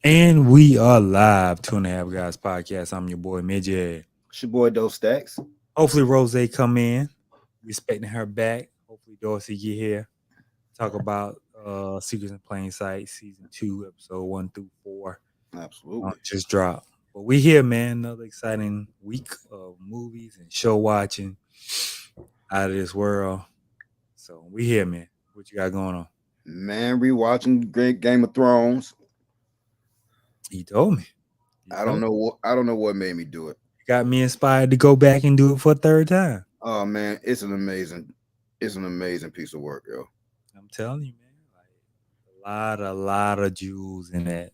And we are live, Two and a Half Guys podcast. I'm your boy Midget. It's your boy Doe Stacks. Hopefully Rose come in. We expecting her back. Hopefully Dorsey get here. Talk about Secrets in Plain Sight, season 2, episode 1 through 4. Absolutely. Just dropped. But we here, man. Another exciting week of movies and show watching out of this world. So we here, man. What you got going on? Man, rewatching Great Game of Thrones. He told me. I don't know what made me do it. Got me inspired to go back and do it for a third time. Oh man, it's an amazing piece of work, yo. I'm telling you, man. Like a lot of jewels in that.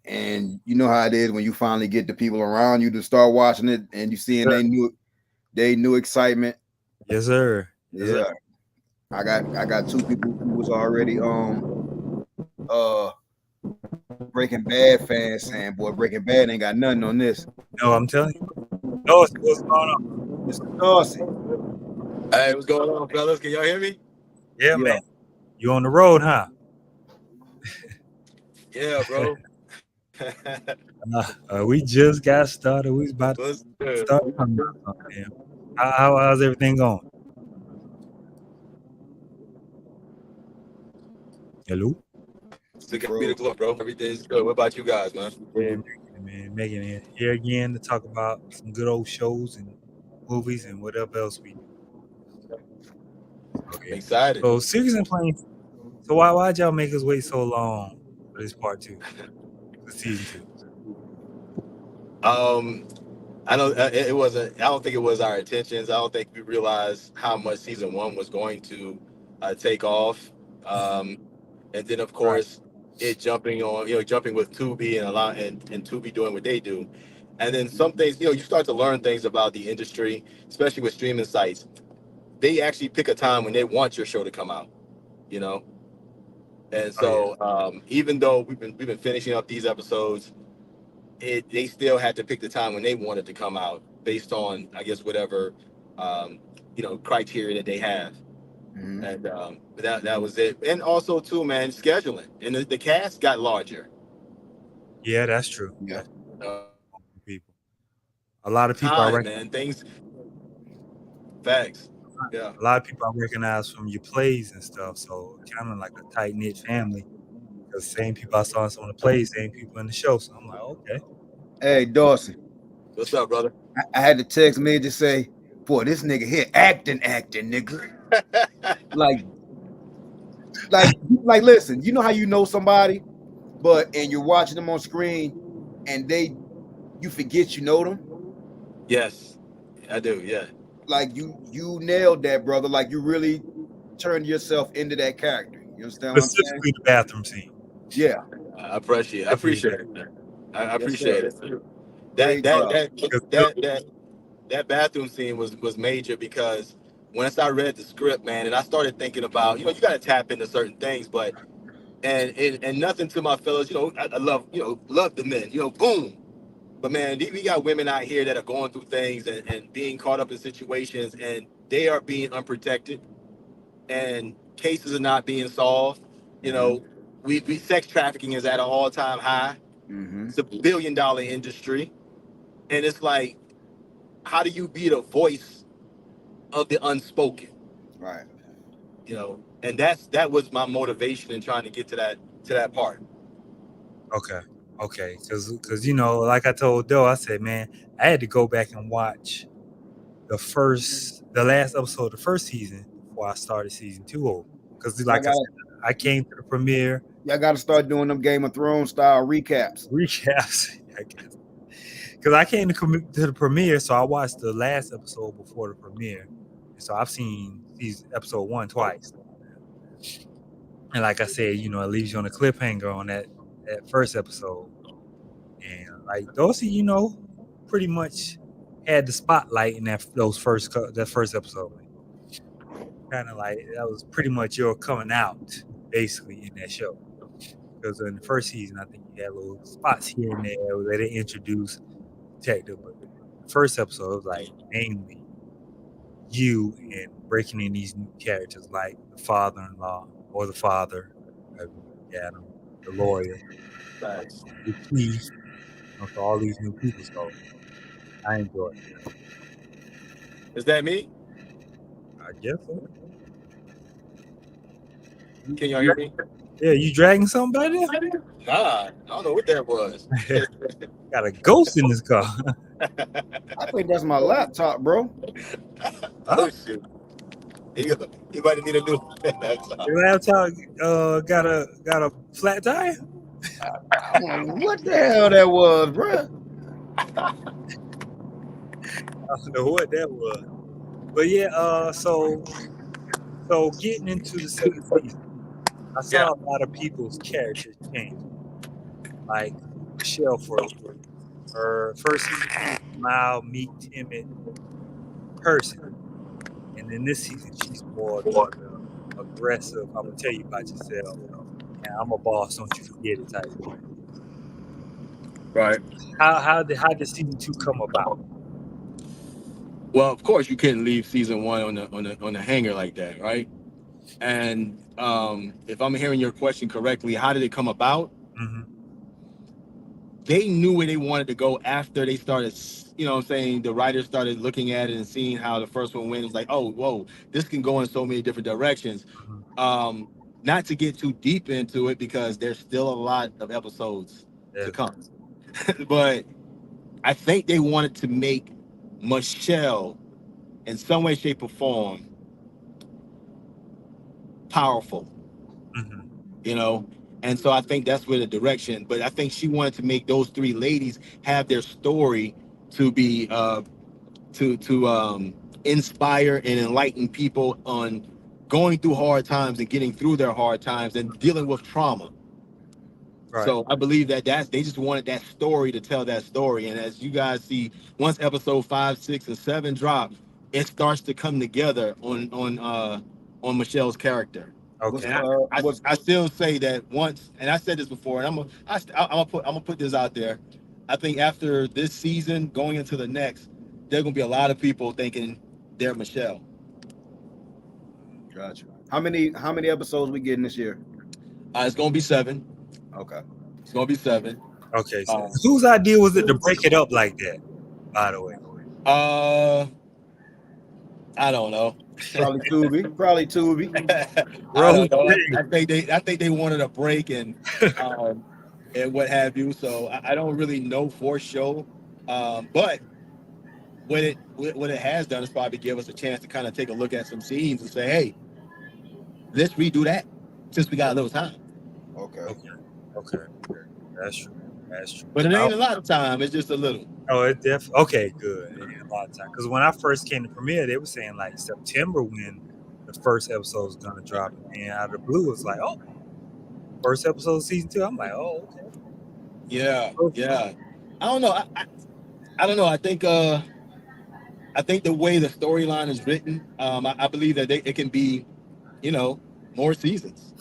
And you know how it is when you finally get the people around you to start watching it and you seeing they new excitement. Yes, sir. Yes, Yeah. sir. I got two people who was already uh Breaking Bad fans saying, boy, Breaking Bad ain't got nothing on this. No, I'm telling you. No, what's going on? Mr. Darcy. Hey, what's going on, fellas? Can y'all hear me? Yeah, man. You on the road, huh? Yeah, bro. We just got started. We was about to start. How's everything going? Hello? Still got me the glow, bro. Everything's good. What about you guys, man? Yeah, making it here again to talk about some good old shows and movies and whatever else we do. Okay. Excited. So Secrets in Plain. So why'd y'all make us wait so long for this part 2, for season 2? I know it wasn't. I don't think it was our intentions. I don't think we realized how much season 1 was going to take off. And then of course it jumping with Tubi and Tubi doing what they do. And then some things, you start to learn things about the industry, especially with streaming sites. They actually pick a time when they want your show to come out, And so even though we've been finishing up these episodes, they still had to pick the time when they wanted to come out based on, I guess, whatever criteria that they have. Mm-hmm. And that was it. And also too, man, scheduling. And the cast got larger. Yeah, that's true. Yeah. People. A lot of people are man. Things. Facts. Yeah. A lot of people I recognize from your plays and stuff, so kind of like a tight knit family. Because same people I saw in some of the plays, same people in the show. So I'm like, okay. Hey, Dawson. What's up, brother? I had to text me to say, boy, this nigga here acting, nigga. like, listen, you know how you know somebody, and you're watching them on screen, and you forget you know them. Yes, I do. Yeah. Like you nailed that, brother. Like you really turned yourself into that character. You understand what I'm saying? Specifically the bathroom scene. Yeah. I appreciate it. I appreciate it. That bathroom scene was major because once I read the script, man, and I started thinking about, you got to tap into certain things, but and nothing to my fellows, I love the men, boom. But man, we got women out here that are going through things and being caught up in situations, and they are being unprotected, and cases are not being solved. We sex trafficking is at an all-time high. Mm-hmm. It's a $1 billion industry, and it's like, how do you be the voice of the unspoken? Right. And that was my motivation in trying to get to that part. Okay, because like I told Doe, I said, man, I had to go back and watch the last episode of the first season before I started season 2 over. Because like I said, I came to the premiere. Y'all got to start doing them Game of Thrones style recaps. I guess. Because I came to the premiere, so I watched the last episode before the premiere. And so I've seen episode 1 twice. And like I said, it leaves you on a cliffhanger on that first episode. And like Dorsey, pretty much had the spotlight in that first episode. Kind of like that was pretty much your coming out, basically, in that show. Because in the first season, I think you had little spots here and there where they introduced detective, but the first episode was like mainly you and breaking in these new characters like the father-in-law or the father, Adam, the lawyer, Facts. the chief, so all these new people. So I enjoy it. Is that me? I guess so. Can y'all hear me? Yeah, you dragging somebody? Nah, I don't know what that was. Got a ghost in this car. I think that's my laptop, bro. Oh shoot. You might need a new laptop. Your laptop got a flat tire. I don't know what the hell that was, bro. I don't know what that was. But yeah, so getting into the second season, I saw a lot of people's characters change. Like Michelle, for her first season, mild, meek, timid person, and then this season she's more aggressive. I'm gonna tell you about yourself, and I'm a boss. Don't you forget it, type of thing. Right. How did season 2 come about? Well, of course, you couldn't leave season 1 on the hanger like that, right? And if I'm hearing your question correctly, how did it come about? Mm-hmm. They knew where they wanted to go after they started, you know what I'm saying, the writers started looking at it and seeing how the first one went. It was like, oh, whoa, this can go in so many different directions. Mm-hmm. Not to get too deep into it because there's still a lot of episodes to come. But I think they wanted to make Michelle, in some way, shape, or form, powerful. Mm-hmm. You know, and so I think that's where the direction. But I think she wanted to make those 3 ladies have their story to be to inspire and enlighten people on going through hard times and getting through their hard times and dealing with trauma. Right. So I believe that they just wanted that story to tell that story. And as you guys see, once episode 5, 6, and 7 drop, it starts to come together on Michelle's character. Okay. And I still say that once, and I said this before, and I'm gonna put this out there. I think after this season, going into the next, there's gonna be a lot of people thinking they're Michelle. Gotcha. How many episodes we getting this year? It's gonna be 7. Okay. It's gonna be 7. Okay. So whose idea was it to break it up like that? By the way. I don't know. Probably Tubi. I don't know. I think they wanted a break and what have you. So I don't really know for sure. But what it has done is probably give us a chance to kind of take a look at some scenes and say, hey, let's redo that since we got a little time. Okay. That's true. But it ain't a lot of time. It's just a little. Oh, it definitely. Okay, good. It ain't a lot of time. Because when I first came to premiere, they were saying like September when the first episode was gonna drop, and out of the blue, it's like, oh, first episode of season 2. I'm like, oh, okay. Yeah. I don't know. I don't know. I think the way the storyline is written, I believe that it can be, more seasons.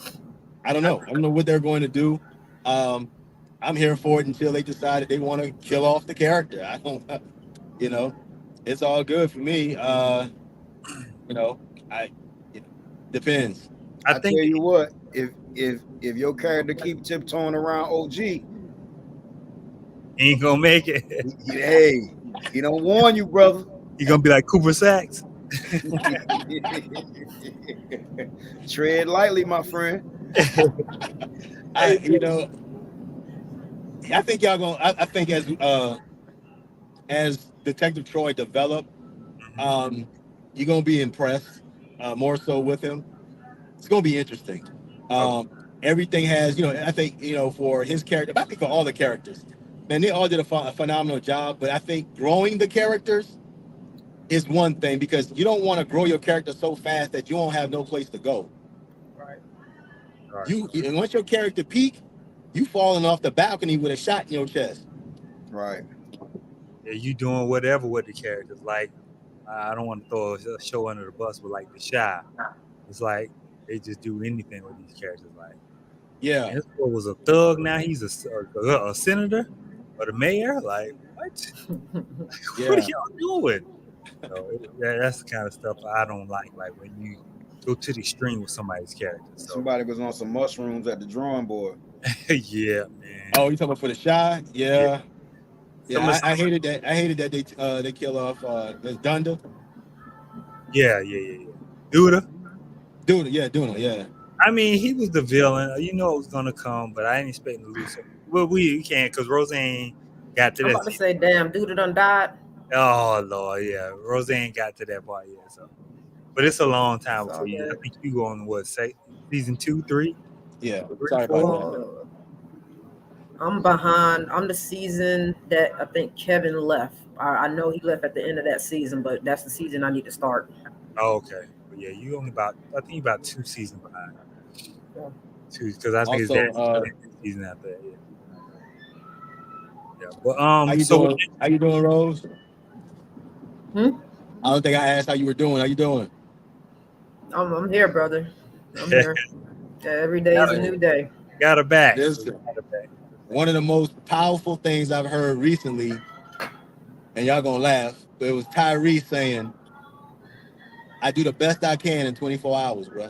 I don't know. I don't know what they're going to do. I'm here for it until they decide that they want to kill off the character. I don't, it's all good for me. Depends. I tell you what, if your character keep tiptoeing around OG, he ain't gonna make it. Hey, he don't warn you, brother. He gonna be like Cooper Sacks. Tread lightly, my friend. I think y'all gonna. I think as Detective Troy develop, you're gonna be impressed more so with him. It's gonna be interesting. Everything has, I think, for his character, I think for all the characters, man, they all did a phenomenal job. But I think growing the characters is one thing, because you don't want to grow your character so fast that you won't have no place to go. Right. And once your character peak, you falling off the balcony with a shot in your chest. Right. Yeah, you doing whatever with the characters. Like, I don't want to throw a show under the bus, but like The Chi, it's like they just do anything with these characters. Like, yeah, this boy was a thug. Now he's a senator or the mayor. Like, what? Yeah. What are y'all doing? So that's the kind of stuff I don't like. Like when you go to the extreme with somebody's character. So. Somebody was on some mushrooms at the drawing board. Yeah, man. Oh, you talking about for the Shy? Yeah. Some Yeah, of- I hated that. I hated that they kill off the Dunda. yeah. Duda. Dude, yeah, Duna, yeah. I mean, he was the villain. You know it was gonna come, but I ain't expecting to lose. Well, we can't because Roseanne got to I'm that. about to say, damn, dude done died. Oh Lord, yeah. Roseanne got to that part yet, so but it's a long time It's all before you. I good. think you go on what say season 2, 3? Yeah. Three, Sorry four? about that. I'm behind. I'm the season that I think Kevin left. I know he left at the end of that season, but that's the season I need to start. Oh, okay. But yeah, you only about I think you about 2 seasons behind. Yeah. 2 because I think Also, it's that season after that. Yeah. But how you so doing? How you doing, Rose? Hmm? I don't think I asked how you were doing. How you doing? I'm here, brother. I'm here. Yeah, every day is a new day. got her back. Listen. Got her back. One of the most powerful things I've heard recently, and y'all gonna laugh, but it was Tyrese saying, "I do the best I can in 24 hours, bro."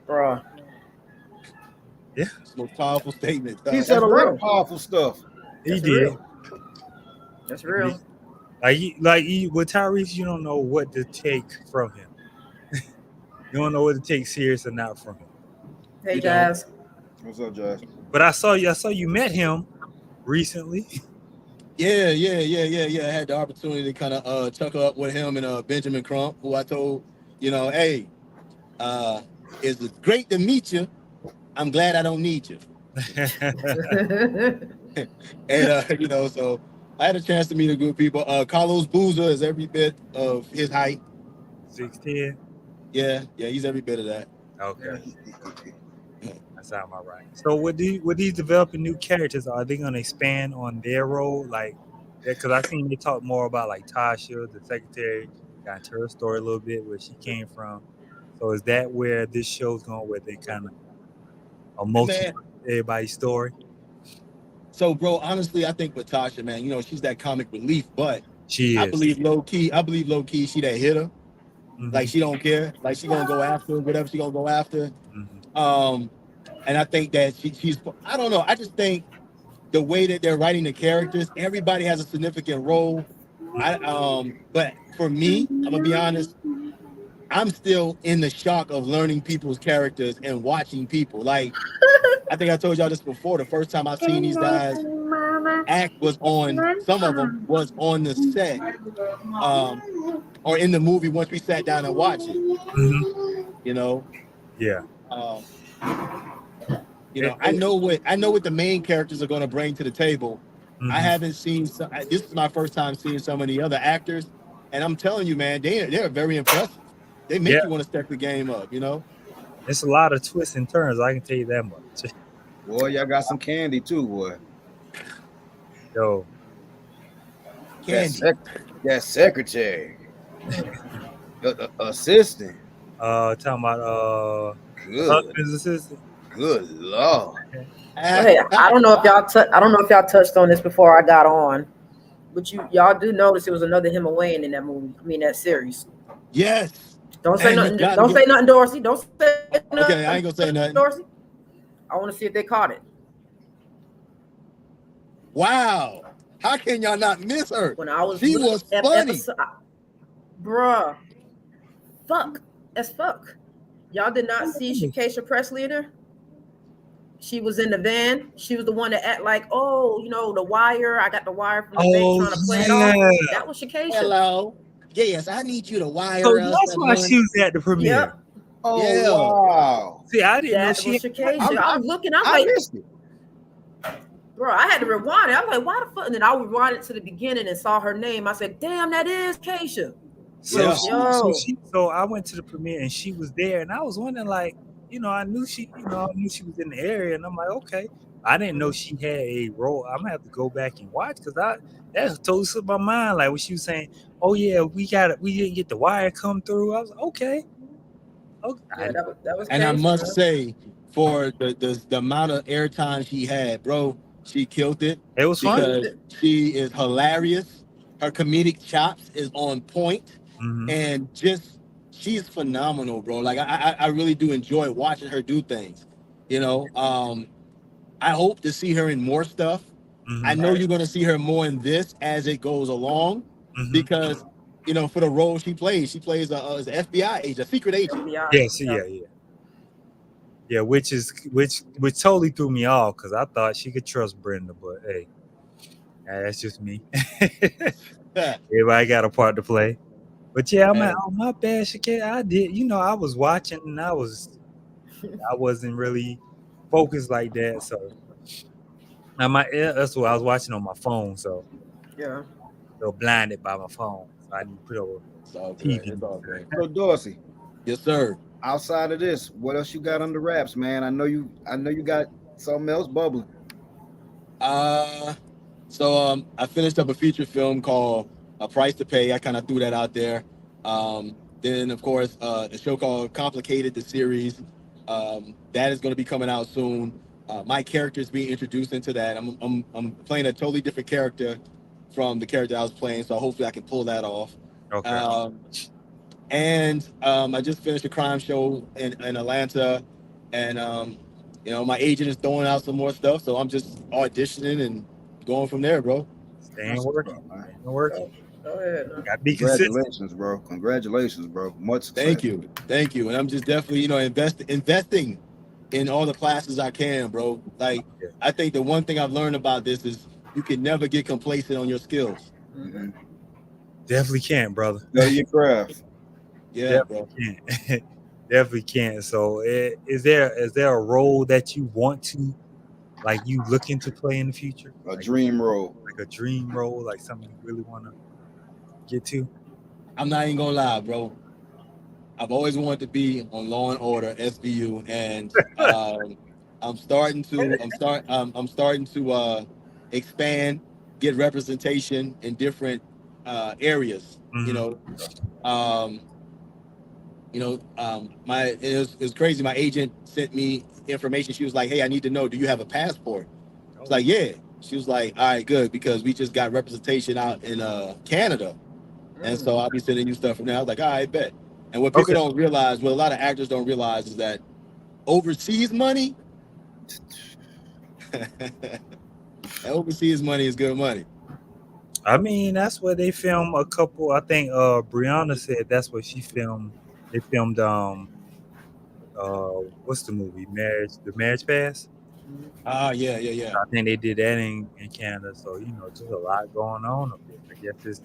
Bro. It's the most powerful statement. He dog. said a That's lot real. of powerful stuff. He That's did. real. That's real. With Tyrese, you don't know what to take from him. You don't know what to take serious or not from him. Hey, You know. guys. What's up, Josh? But I saw you met him recently. Yeah. I had the opportunity to kind of chuckle up with him and Benjamin Crump, who I told, hey, it's great to meet you. I'm glad I don't need you. And so I had a chance to meet a group of people. Carlos Boozer is every bit of his height. 6'10". Yeah, he's every bit of that. Okay, that sounds about right. So with these developing new characters, are they going to expand on their role? Like, because I seen they talk more about like Tasha, the secretary, got into her story a little bit where she came from. So is that where this show's going, where they kind of are multi everybody's story? So, bro, honestly, I think with Tasha, man, she's that comic relief, but She is. I believe low key, she that hitter. Mhm. Like, she don't care. Like, she gonna go after whatever she gonna go after. Mhm. And I think that she's. I don't know. I just think the way that they're writing the characters, everybody has a significant role. But for me, I'm gonna be honest. I'm still in the shock of learning people's characters and watching people. Like, I think I told y'all this before. The first time I've seen these guys act was on. Some of them was on the set, or in the movie once we sat down and watched it. Mhm. Yeah. I know what the main characters are going to bring to the table. Mhm. I haven't seen. This is my first time seeing some of the other actors, and I'm telling you, man, they're very impressive. They make you want to step the game up. It's a lot of twists and turns. I can tell you that much. Boy, y'all got some candy too, boy. Yo, Candy. That secretary, the assistant. talking about Good, husband's assistant. good lord. Well, hey, I don't know if y'all touched on this before I got on, but y'all do notice it was another Himalayan in that movie. I mean that series. Yes. Don't say Man, nothing. Don't say nothing, Dorsey. Don't say nothing. Okay, I ain't gonna say nothing. Dorsey. I want to see if they caught it. Wow. How can y'all not miss her? When I was She was funny. Bruh. Fuck. As fuck. Y'all did not see Shakesha Presley in her? She was in the van. She was the one that act like, oh, the wire. I got the wire from the van trying to play it off. That was Shakesha. Hello. Yes, I need you to wire So us. that's why she was at the premiere. Yep. Oh Yeah. wow. See, I didn't know That she was had. Shakesha. I was looking. I'm I like, missed it. bro, I had to rewind it. I was like, why the fuck? And then I rewind it to the beginning and saw her name. I said, damn, that is Keisha. So, Yeah. so I went to the premiere and she was there, and I was wondering, like, I knew she was in the area, and I'm like, okay. I didn't know she had a role. I'm gonna have to go back and watch because that totally slipped my mind. Like when she was saying, "Oh yeah, we didn't get the wire come through." I was like, okay. Yeah, that was And I Keisha, must man. say, for the amount of airtime she had, bro, she killed it. It was fun. Because she is hilarious. Her comedic chops is on point. Mhm. And she's phenomenal, bro. Like I really do enjoy watching her do things. I hope to see her in more stuff. I know you're going to see her more in this as it goes along, because you know, for the role she plays an FBI agent, a secret agent. Yes, yeah, which totally threw me off because I thought she could trust Brenda, but hey, that's just me. Everybody got a part to play. But yeah, I'm like, oh my bad, Shakira. I did, I was watching and I wasn't really focused like that. So that's what I was watching on my phone. So Yeah. so blinded by my phone. So I didn't put over TV. It's all good. So Dorsey, Yes, sir. outside of this, what else you got under wraps, man? I know you got something else bubbling. So I finished up a feature film called A Price to Pay. I kind of threw that out there. Then of course a show called Complicated, the series. That is going to be coming out soon. My character is being introduced into that. I'm playing a totally different character from the character I was playing, so hopefully I can pull that off. Okay. And I just finished a crime show in Atlanta, and my agent is throwing out some more stuff, so I'm just auditioning and going from there, bro. Staying working. Go ahead. Gotta be consistent. Congratulations, bro. Much success. Thank you. And I'm just definitely, investing in all the classes I can, bro. Like, I think the one thing I've learned about this is you can never get complacent on your skills. Mm-hmm. Definitely can't, brother. Know your craft. Yeah, definitely can't. Definitely can't. So is there a role that you want to, like, you looking to play in the future? A dream role. Like a dream role, like something you really want to get to? I'm not even gonna lie, bro. I've always wanted to be on Law and Order, SVU, and I'm starting to expand, get representation in different areas. Mm-hmm. It was crazy. My agent sent me information. She was like, "Hey, I need to know, do you have a passport?" I was like, "Yeah." She was like, "All right, good, because we just got representation out in Canada, and so I'll be sending you stuff from there." I was like, "All right, bet." And what people don't realize, what a lot of actors don't realize, is that overseas money, overseas money is good money. I mean, that's where they film a couple. I think Brianna said that's where she filmed. They filmed what's the movie? The Marriage Pass. Yeah. I think they did that in Canada. So just a lot going on up there. I guess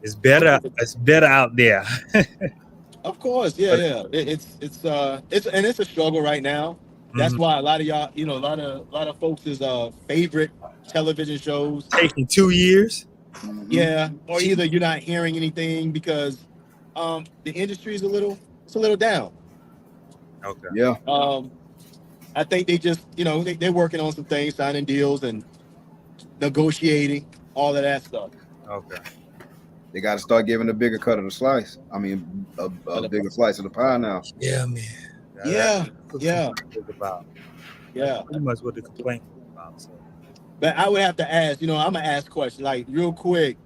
it's better. It's better out there. Of course, yeah. It's a struggle right now. That's why a lot of y'all, a lot of folks' favorite television shows taking 2 years. Yeah, or either you're not hearing anything because the industry is a little down. Okay. Yeah. I think they just, they're working on some things, signing deals and negotiating, all of that stuff. Okay. They got to start giving a bigger cut of the slice. I mean, a bigger slice of the pie now. Yeah, man. Yeah. Pretty much what the complaint was about. So. But I would have to ask, I'm gonna ask a question, like real quick.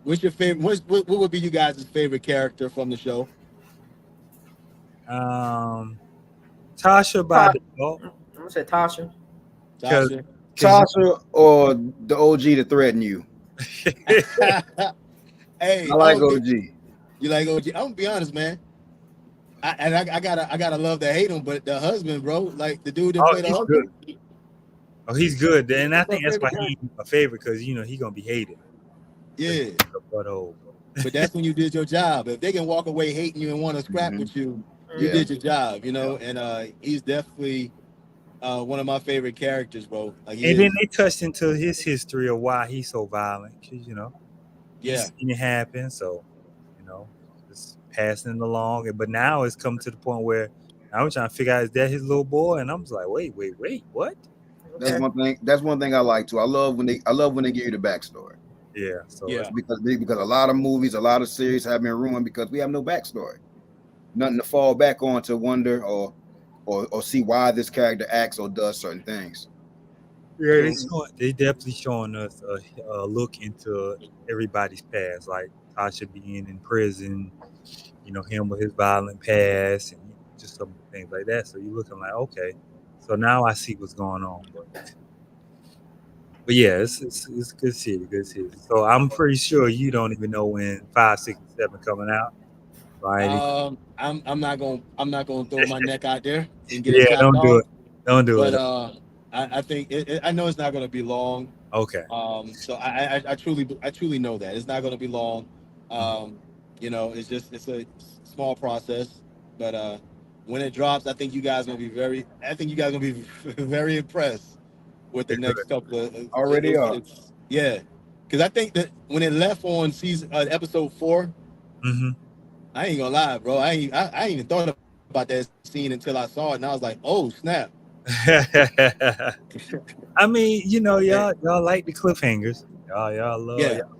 What's your favorite? What would be you guys' favorite character from the show? Tasha by default. I'm gonna say Tasha. Tasha or the OG to threaten you. Hey, I like OG. You like OG? I'm gonna be honest, man. I gotta love to hate him, but the husband, bro, like the dude that played the husband. Good. Oh, he's good, and I think that's why he's a favorite, because he's gonna be hated. Yeah. But that's when you did your job. If they can walk away hating you and want to scrap with you, you did your job, And he's definitely one of my favorite characters, bro. Like, and then they touched into his history of why he's so violent, because he's seen it happen. So just passing it along. But now it's come to the point where I'm trying to figure out, is that his little boy? And I'm just like, wait, what? That's one thing. That's one thing I like too. I love when they give you the backstory. Yeah. So it's because a lot of movies, a lot of series have been ruined because we have no backstory. Nothing to fall back on to wonder or see why this character acts or does certain things. Yeah, they definitely showing us a look into everybody's past, like Tasha being in prison, him with his violent past, and just some things like that. So you're looking like, okay, So now I see what's going on. But yeah, it's good series, good series. So I'm pretty sure you don't even know when 5, 6, and 7 coming out, right? I'm not gonna throw my neck out there and get it Yeah, chopped don't do off. it. Don't do But it. I think I know it's not gonna be long. Okay. So I truly know that it's not gonna be long. You know, it's a small process, but when it drops, I think you guys gonna be very impressed with the They're good. next couple of Already are. yeah, because I think that when it left on season episode 4, Mm-hmm. I ain't gonna lie, bro. I ain't even thought about that scene until I saw it, and I was like, oh snap. I mean, y'all like the cliffhangers. Y'all Yeah,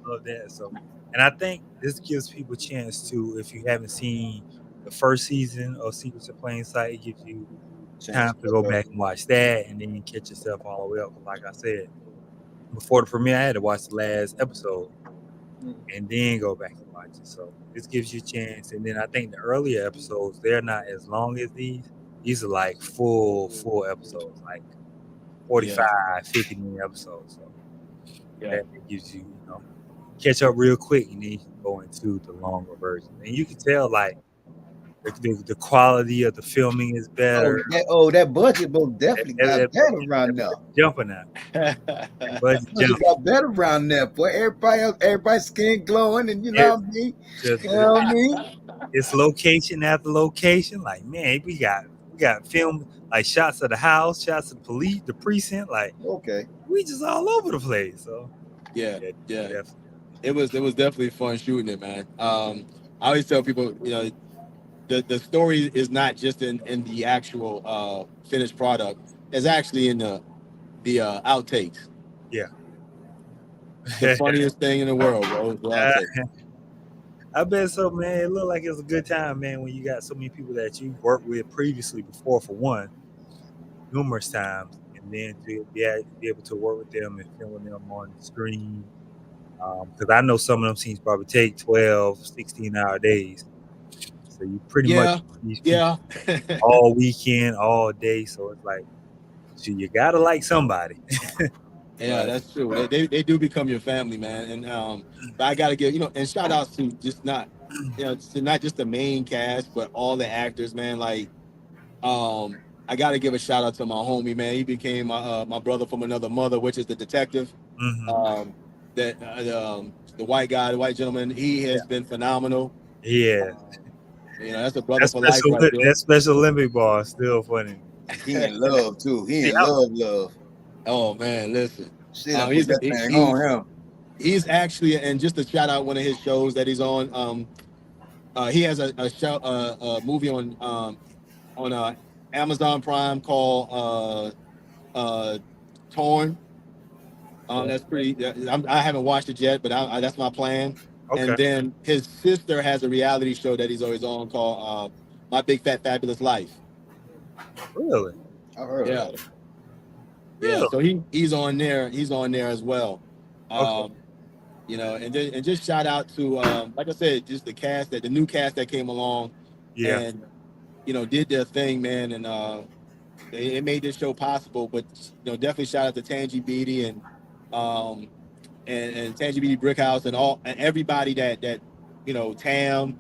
love that. So, and I think this gives people a chance to, if you haven't seen the first season of Secrets of Plain Sight, it gives you time to go back and watch that, and then you catch yourself all the way up. Like I said, before the premiere, I had to watch the last episode and then go back and watch it. So this gives you a chance. And then I think the earlier episodes, they're not as long as these. These are like full episodes, like 45, 50-minute episodes. So yeah. that gives you, catch up real quick, and then you can go into the longer version. And you can tell, like, the quality of the filming is better. That budget most definitely got better around now. Jumping out. Budget Budget got better around there, boy. Everybody's skin glowing, and you know what I mean. You know what I mean? It's location after location. Like, man, we got film, like shots of the house, shots of police, the precinct. Like, okay, we just all over the place. So yeah. Definitely. It was definitely fun shooting it, man. I always tell people, the story is not just in the actual finished product. It's actually in the outtakes. Yeah. The funniest thing in the world, bro. The outtakes. I bet so, man. It looked like it was a good time, man, when you got so many people that you worked with previously before, for one, numerous times, and then to be able to work with them and film them on the screen. Because I know some of them scenes probably take 12, 16-hour days. So you pretty much all weekend, all day. So it's like, so you gotta like somebody. Yeah, that's true. They do become your family, man. And but I gotta give and shout outs to just not to not just the main cast, but all the actors, man. Like I gotta give a shout out to my homie, man. He became my brother from another mother, which is the detective. Mm-hmm. The white guy, the white gentleman, he has been phenomenal. Yeah. That's a brother for life right there. That Special Olympic bar is still funny. He in love too. He in love. Oh man, listen. He's actually, and just to shout out one of his shows that he's on. He has a show, a movie on Amazon Prime called Torn. That's pretty. I haven't watched it yet, but that's my plan. Okay. And then his sister has a reality show that he's always on called My Big Fat Fabulous Life. Really? I heard about it. Yeah, so he's on there. He's on there as well. Okay. And just shout out to like I said, just the new cast that came along. Yeah. And did their thing, man, and they made this show possible. But definitely shout out to Tangi Beatty and Tangi Beatty Brickhouse and everybody that Tam,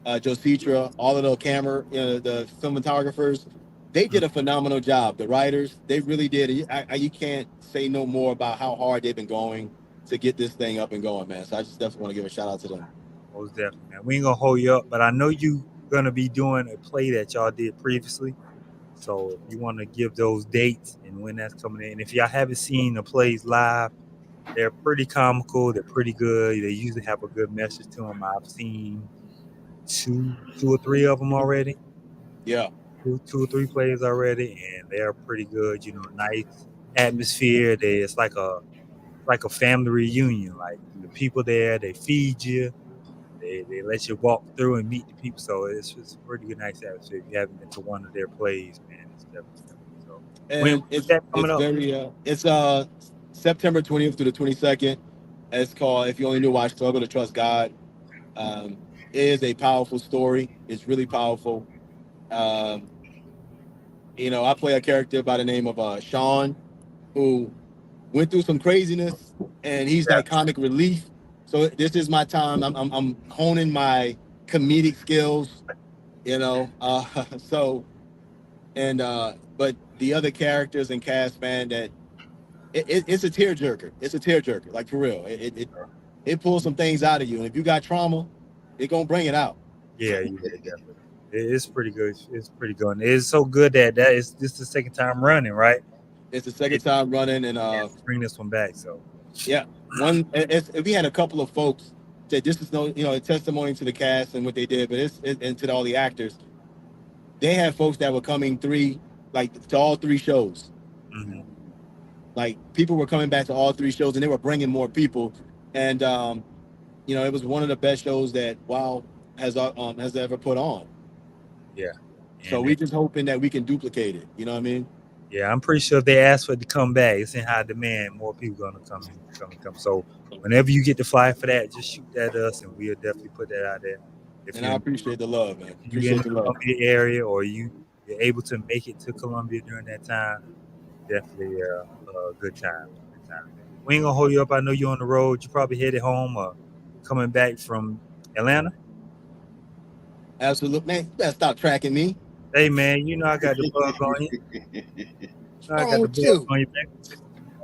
Jositra, all of the camera, the cinematographers. They did a phenomenal job. The writers, they really did. You can't say no more about how hard they've been going to get this thing up and going, man. So I just definitely want to give a shout out to them. Most definitely, man. We ain't gonna hold you up, but I know you gonna be doing a play that y'all did previously. So if you want to give those dates and when that's coming in. If y'all haven't seen the plays live, they're pretty comical. They're pretty good. They usually have a good message to them. I've seen two or three of them already. Yeah. Two or three plays already, and they're pretty good. Nice atmosphere. It's like a family reunion. Like the people there, they feed you, they let you walk through and meet the people. So it's a pretty good, nice atmosphere. If you haven't been to one of their plays, man, it's definitely so. And it's September 20th through the 22nd. It's called If You Only Knew Why I Struggle to Trust God. It is a powerful story. It's really powerful. I play a character by the name of Sean, who went through some craziness, and he's like comic relief. So this is my time. I'm honing my comedic skills, So but the other characters and cast, man, that it's a tearjerker. It's a tearjerker, like for real. It pulls some things out of you, and if you got trauma, it gonna bring it out. Yeah, definitely. It's pretty good. It's pretty good. And it's so good that this is the second time running, right? It's the second time running, and bring this one back. So yeah, we had a couple of folks that this is a testimony to the cast and what they did, but and to all the actors. They had folks that were coming to all 3 shows. Mhm. Like people were coming back to all 3 shows, and they were bringing more people. And it was one of the best shows that WoW has ever put on. Yeah. So we just hoping that we can duplicate it. You know what I mean? Yeah, I'm pretty sure if they ask for it to come back, it's in high demand. More people gonna come. So whenever you get the flyer for that, just shoot that at us, and we'll definitely put that out there. And I appreciate the love, man. You're in the Columbia area, or you're able to make it to Columbia during that time, definitely a good time. We ain't gonna hold you up. I know you're on the road. You probably headed home or coming back from Atlanta. Absolutely, man. You better stop tracking me. Hey, man, I got the bug on you. I got the bug on you, man.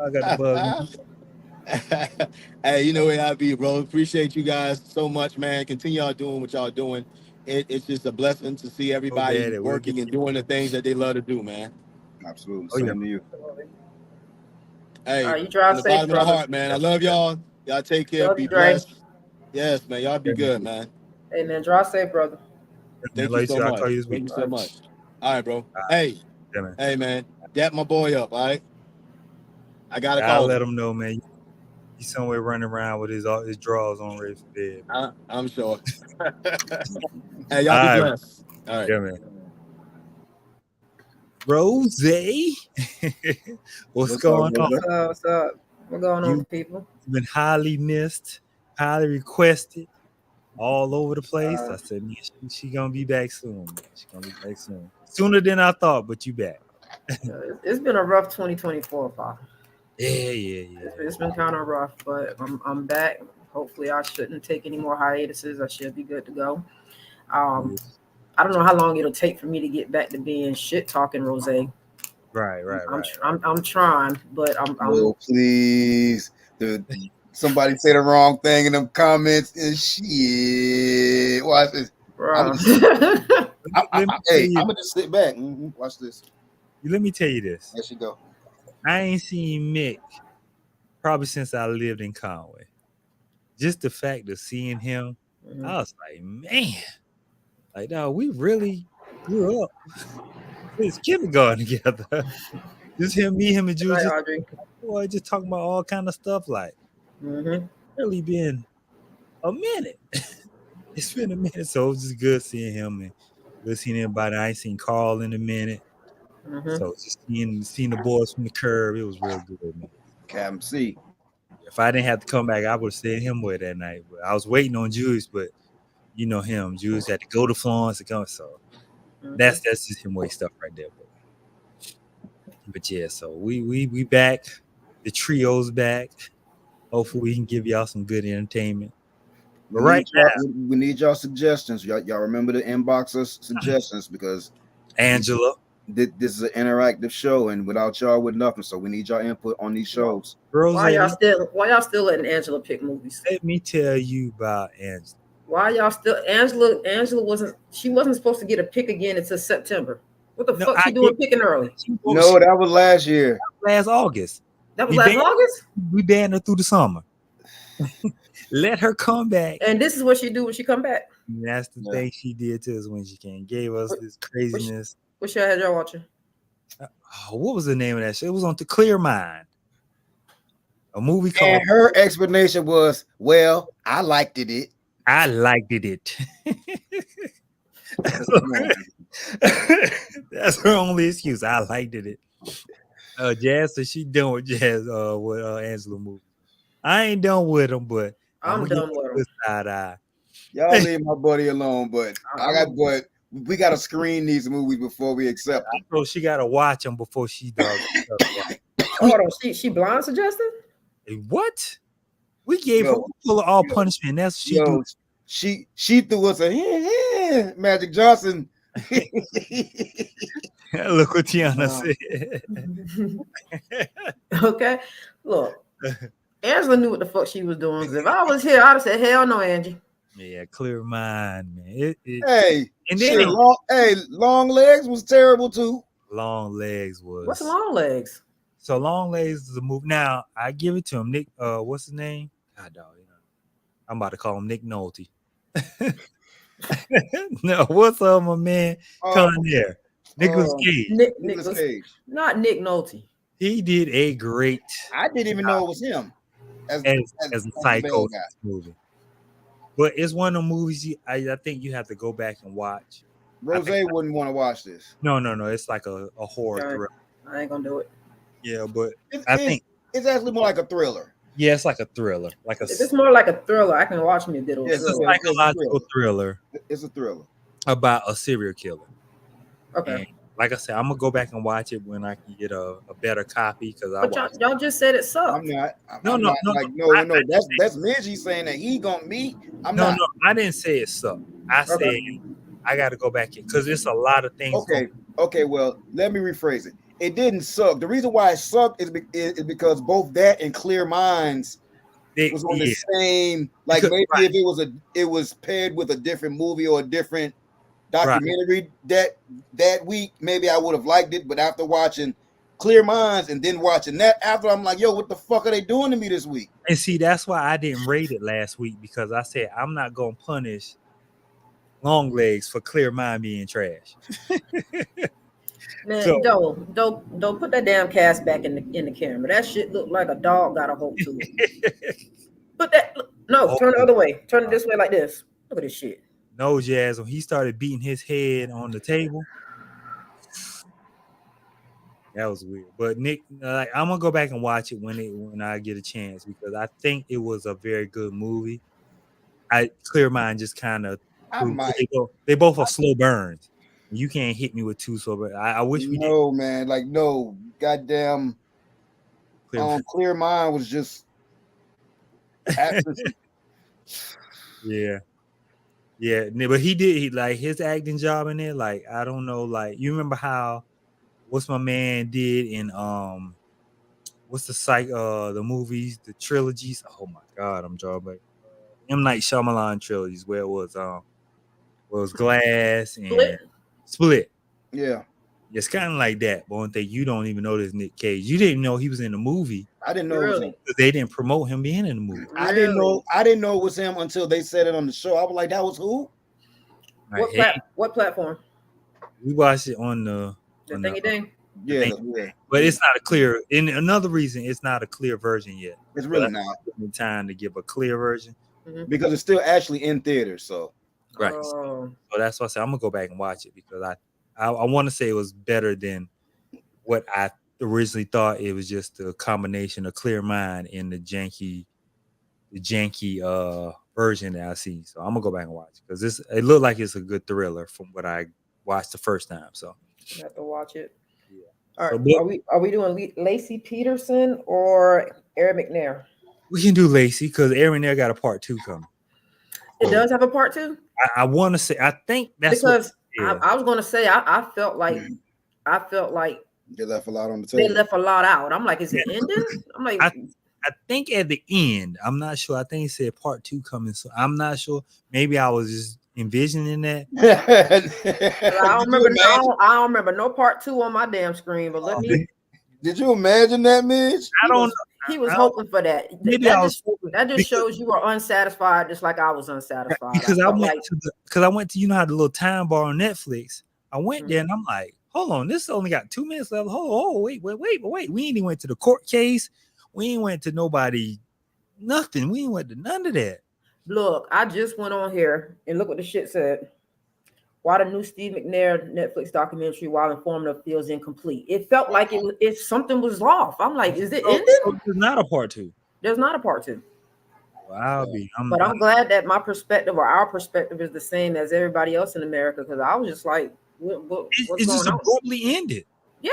I got the bug on you. Hey, you know where I be, bro. Appreciate you guys so much, man. Continue on doing what y'all doing. It's just a blessing to see everybody working and doing the things that they love to do, man. Absolutely. Same to you. Hey, you drive from the safe, bottom of my heart, man. I love y'all. Y'all take care. Be blessed. Yes, man. Y'all be good, man. Hey, man. Drive safe, brother. Thank you so much. Thank you so much. All right, bro. Hey, man. Dap my boy up, all right? I got to call I'll let him know, man. He's somewhere running around with his drawers on ready for bed. I'm sure. Hey, y'all be blessed. All right. Yeah, man. Rose, what's going on? What's up? What's going on, people? You've been highly missed, highly requested, all over the place. I said, man, she gonna be back soon. She's gonna be back soon. Sooner than I thought, but you back. It's been a rough 2024, Pop. Yeah. It's been kind of rough, but I'm back. Hopefully, I shouldn't take any more hiatuses. I should be good to go. I don't know how long it'll take for me to get back to being shit talking Rose. Right. I'm trying, but I'm please. Somebody say the wrong thing in them comments and shit. Watch this. I'm gonna just sit back. Watch this. Let me tell you this. There she go. I ain't seen Mick probably since I lived in Conway. Just the fact of seeing him, I was like, man, like, no, we really grew up. It's kindergarten together. Just me, him, and Jules. Just talking about all kind of stuff. Like, really been a minute. It's been a minute, so it was just good seeing him and good seeing everybody. I ain't seen Carl in a minute. So just seeing the boys from the curb, it was real good, man. Captain C. If I didn't have to come back, I would have stayed him with that night. But I was waiting on Jules, but you know him. Jules had to go to Florence to come, so that's just him way stuff right there. But yeah, so we back. The trio's back. Hopefully we can give y'all some good entertainment. But we need y'all suggestions. Y'all remember to inbox us suggestions because Angela. This is an interactive show, and without y'all, with nothing. So we need y'all input on these shows. Why y'all still letting Angela pick movies? Let me tell you about Angela. Why y'all still Angela wasn't supposed to get a pick again until September. What the fuck she doing picking early? No, that was last year. Last August. That was last August? We banned her through the summer. Let her come back. And this is what she do when she come back. And that's the thing she did to us when she came. Gave us this craziness. What show had y'all watching? What was the name of that show? It was on The Clear Mind. A movie called. And her explanation was, well, I liked it. I liked it. That's her only excuse. I liked it. Jazz, so she done with Jazz with Angela movie. I ain't done with them, but I'm done with them. Y'all leave my buddy alone, but we got to screen these movies before we accept them. So she got to watch them before she does. Hold on, she blind suggested? What? We gave her full of all punishment. That's what she Yo, she threw us a Magic Johnson. Look what Tiana said. Okay, look, Angela knew what the fuck she was doing. If I was here, I'd have said, "Hell no, Angie." Yeah, clear mind, man. Hey, and shit, then long legs was terrible too. Long Legs was. What's Long Legs? So Long Legs is a movie. Now I give it to him. Nick, what's his name? God, dog, you know, I'm about to call him Nick Nolte. No, what's up, my man? Con there. Nicholas Cage. Nicholas Cage. Not Nick Nolte. He did a great. I didn't even know it was him as a psycho movie. But it's one of the movies I think you have to go back and watch. Rose wouldn't want to watch this. No. It's like a horror thriller. I ain't gonna do it. Yeah, but I think it's actually more like a thriller. Yeah, it's like a thriller. Like if it's more like a thriller, I can watch me a good old it's a psychological thriller. It's a thriller about a serial killer. Okay. And like I said, I'm gonna go back and watch it when I can get a better copy because y'all just said it sucked. I'm not. No. That's Minji saying that he gonna meet. No, I didn't say it sucked. I said I got to go back in because it's a lot of things. Okay. Well, let me rephrase it. It didn't suck. The reason why it sucked is because both that and Clear Minds was on the same. Like maybe if it was paired with a different movie or a different documentary that week, maybe I would have liked it. But after watching Clear Minds and then watching that after, I'm like, yo, what the fuck are they doing to me this week? And see, that's why I didn't rate it last week because I said I'm not gonna punish Long Legs for Clear Mind being trash. Man, don't put that damn cast back in the camera. That shit looked like a dog got a hold to it. Turn the other way. Turn it this way like this. Look at this shit. No, Jazz, when he started beating his head on the table, that was weird. But Nick, I'm gonna go back and watch it when I get a chance because I think it was a very good movie. Clear Mind just kind of they both are slow burns. You can't hit me with two slow burns. I wish we did. No, man, like no, goddamn. Clear Mind was just. Yeah, but he like his acting job in there. Like I don't know, like you remember how what's my man did in what's the movies, the trilogies? Oh my god, I'm drawing back. M. Night Shyamalan trilogies where it was Glass and Split. Yeah. It's kind of like that. But one thing you don't even know this Nick Cage. You didn't know he was in the movie. I didn't know it was him. They didn't promote him being in the movie. I didn't know it was him until they said it on the show. I was like, that was who? What platform? We watched it on the thingy thing. Yeah. But it's not a clear. And another reason, it's not a clear version yet. It's really not. Time to give a clear version because it's still actually in theaters. So right. So that's why I said I'm gonna go back and watch it because I want to say it was better than what I originally thought. It was just a combination of Clear Mind and the janky version that I see. So I'm gonna go back and watch it because it looked like it's a good thriller from what I watched the first time. So you have to watch it. Yeah. All right. Are we doing Lacey Peterson or Aaron McNair? We can do Lacey because Aaron McNair got a part 2 coming. It does have a part 2. I want to say I think that's because I was going to say I felt like they left a lot on the table. They left a lot out. I'm like, is it ending? I'm like, I think at the end, I'm not sure. I think it said part 2 coming, so I'm not sure. Maybe I was just envisioning that. I don't remember no part 2 on my damn screen. But let me. Did you imagine that, Mitch? I don't know. He was hoping for that. That just shows you were unsatisfied, just like I was unsatisfied. Because I went to you know how the little time bar on Netflix. I went there and I'm like, hold on, this only got 2 minutes left. Wait. We ain't even went to the court case. We ain't went to nothing. We ain't went to none of that. Look, I just went on here and look what the shit said. Why the new Steve McNair Netflix documentary, while informative, feels incomplete. It felt like if something was off. I'm like, is it ended? There's not a part 2. There's not a part 2. Well, I'll be. But I'm glad that my perspective or our perspective is the same as everybody else in America, because I was just like, what's it's just going on? abruptly ended. Yeah.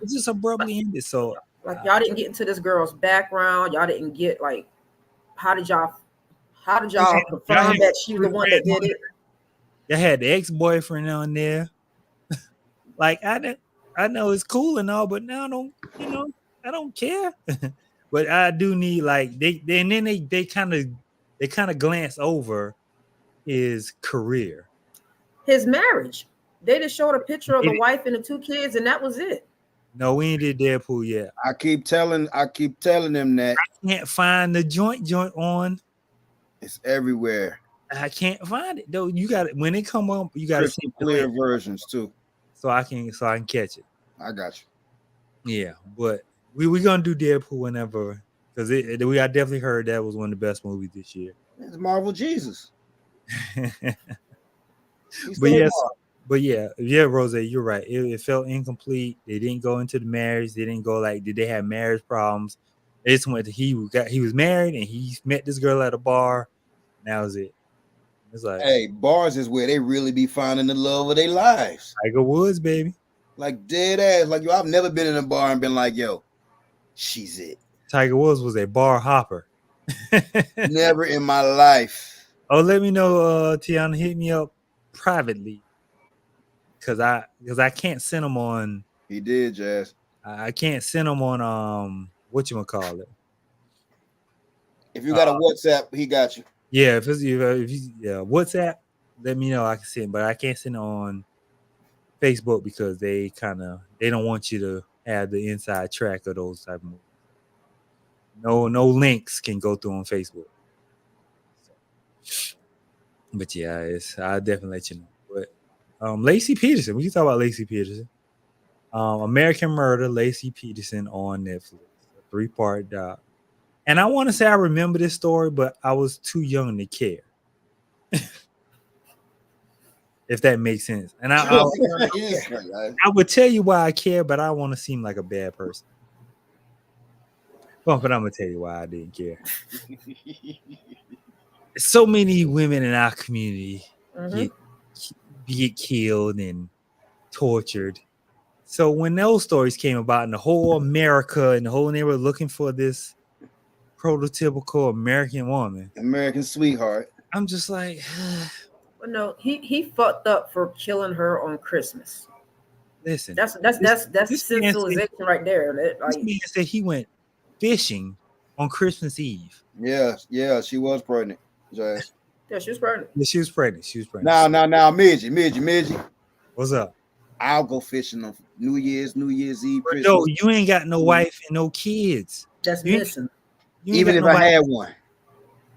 It's just abruptly ended. So like y'all didn't get into this girl's background. Y'all didn't get like how did y'all confirm that she was the one that did it? They had the ex-boyfriend on there. Like I know it's cool and all, but now I don't care. But I do need like they kind of glance over his career, his marriage. They just showed a picture of the wife and the 2 kids, and that was it. No, we ain't did Deadpool yet. I keep telling them that I can't find the joint on. It's everywhere. I can't find it though. You got it when it come up. You got to see clear versions too, so I can catch it. I got you. Yeah, but we gonna do Deadpool whenever, because I definitely heard that was one of the best movies this year. It's Marvel Jesus. But yeah, Rose, you're right. It felt incomplete. They didn't go into the marriage. They didn't go like, did they have marriage problems? They just went to he was married and he met this girl at a bar. And that was it. It's like, hey, bars is where they really be finding the love of their lives. Tiger Woods, baby. Like dead ass. Like, yo, I've never been in a bar and been like, yo, she's it. Tiger Woods was a bar hopper. Never in my life. Oh, let me know, Tiana, hit me up privately. Cause I can't send them on. He did, Jazz. I can't send them on whatchamacallit. If you got a WhatsApp, he got you. Yeah, if you WhatsApp, let me know. I can send, but I can't send it on Facebook because they don't want you to have the inside track of those type of movies. No links can go through on Facebook. So, but yeah, I'll definitely let you know. But Lacey Peterson, we can talk about Lacey Peterson. American Murder, Lacey Peterson on Netflix, a 3-part doc. And I want to say I remember this story, but I was too young to care. If that makes sense. And I would tell you why I care, but I want to seem like a bad person. Well, but I'm going to tell you why I didn't care. So many women in our community get killed and tortured. So when those stories came about and the whole America and the whole neighborhood looking for this prototypical American woman, American sweetheart, I'm just like, well, no, he fucked up for killing her on Christmas. Listen, that's sensualization right there. This man said he went fishing on Christmas Eve. Yeah, she was pregnant. Jazz. Yeah, she was pregnant. Yeah, she was pregnant. Now, Midgie. What's up? I'll go fishing on New Year's Eve. No, you ain't got no wife and no kids. That's missing. Even if I had one.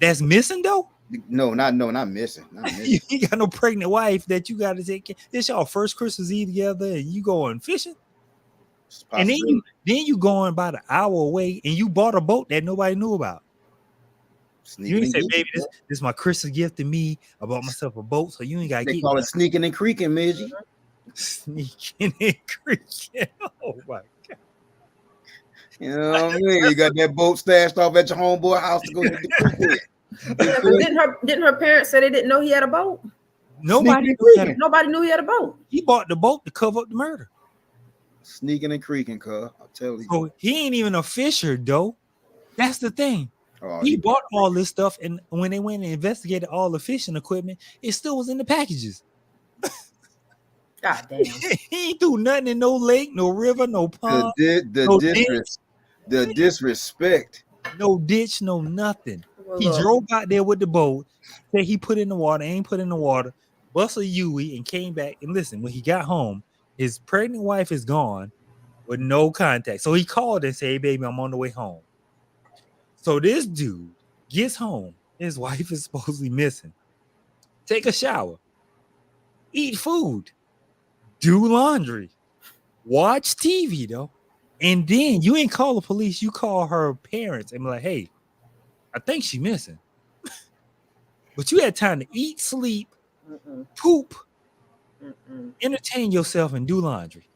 That's missing though? No, not missing. You ain't got no pregnant wife that you got to take care. This y'all first Christmas Eve together and you going fishing? And then you going about an hour away and you bought a boat that nobody knew about. You ain't say, baby, this is my Christmas gift to me. I bought myself a boat, so you ain't got to They call it sneaking and creaking, Midgie. Sneaking and creaking. Oh my God. You know what I mean? You got that boat stashed off at your homeboy house to go get the Yeah, didn't her parents say they didn't know he had a boat? Nobody knew he had a boat. He bought the boat to cover up the murder. Sneaking and creaking, cuz. I'll tell you. So he ain't even a fisher, though. That's the thing. Oh, he bought all this stuff, and when they went and investigated all the fishing equipment, it still was in the packages. God damn. He ain't do nothing in no lake, no river, no pond. The disrespect. No ditch, no nothing. He drove out there with the boat, said he put in the water, ain't put in the water, bust a Yui, and came back. And listen, when he got home, his pregnant wife is gone with no contact. So he called and said, hey, baby, I'm on the way home. So this dude gets home. His wife is supposedly missing. Take a shower. Eat food. Do laundry. Watch TV, though. And then you ain't call the police. You call her parents and be like, hey, I think she's missing. But you had time to eat, sleep, poop, entertain yourself, and do laundry.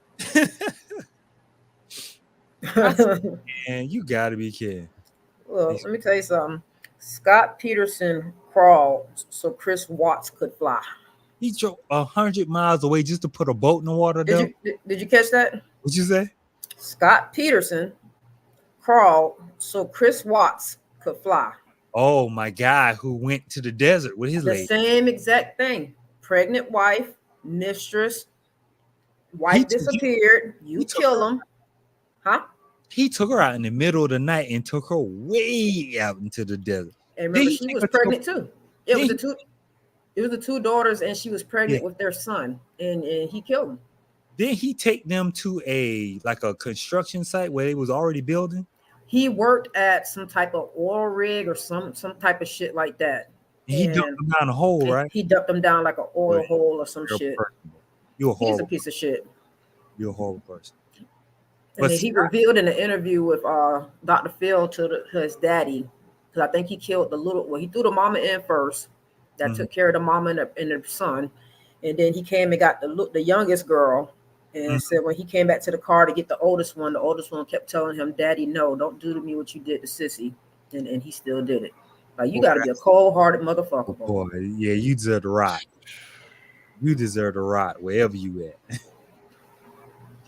And you got to be kidding. Well, let me tell you something. Scott Peterson crawled so Chris Watts could fly. He drove 100 miles away just to put a boat in the water. Did you catch that? What'd you say? Scott Peterson crawled so Chris Watts could fly. Oh, my guy who went to the desert with his The lady. same exact thing. Pregnant wife, mistress, wife disappeared. You kill him. Huh? He took her out in the middle of the night and took her way out into the desert. And remember, she was pregnant too. It was the two daughters, and she was pregnant with their son, and he killed them. Didn't he take them to a construction site where they was already building? He worked at some type of oil rig or some type of shit like that. And he dumped them down a hole, right? He dumped them down like an oil hole or some shit. He's a piece of shit. You're a horrible person. And then he revealed in an interview with Dr. Phil to his daddy, because I think he killed he threw the mama in first. That took care of the mama and the son. And then he came and got the youngest girl. And said when he came back to the car to get the oldest one kept telling him, "Daddy, no, don't do to me what you did to Sissy." And he still did it. Like, you got to be a cold-hearted motherfucker. Boy, yeah, you deserve to rot. You deserve to rot wherever you at.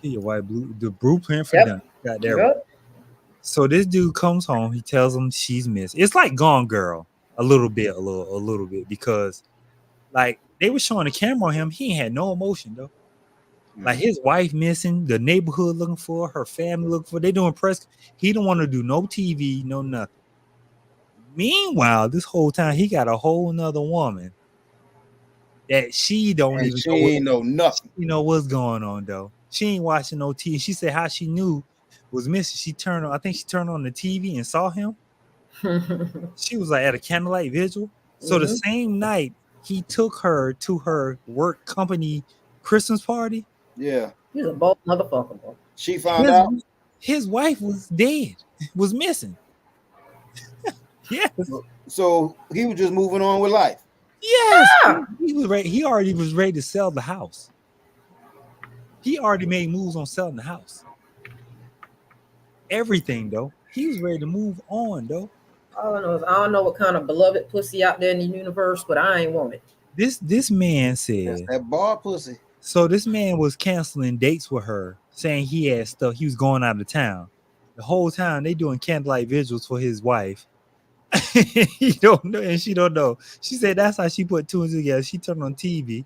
Kill your white the blueprint for them. Got that right. So this dude comes home. He tells him she's missing. It's like Gone Girl a little bit, because like they were showing the camera on him. He ain't had no emotion though. Like his wife missing, the neighborhood looking for her, family looking for. They doing press. He don't want to do no TV, no nothing. Meanwhile, this whole time he got a whole nother woman that she don't even know nothing. You know what's going on though. She ain't watching no TV. She said how she knew was missing. I think she turned on the TV and saw him. She was like at a candlelight vigil. So the same night he took her to her work company Christmas party. Yeah. He's a bold motherfucker, bro. She found out his wife was dead, was missing. Yes. So he was just moving on with life. Yes. Yeah. He was ready. He already was ready to sell the house. He already made moves on selling the house. Everything though. He was ready to move on though. All I know is I don't know what kind of beloved pussy out there in the universe, but I ain't want it. This man said that's that bar pussy. So this man was canceling dates with her, saying he had stuff. He was going out of town. The whole time they doing candlelight vigils for his wife. He don't know, and she don't know. She said that's how she put two and two together. She turned on TV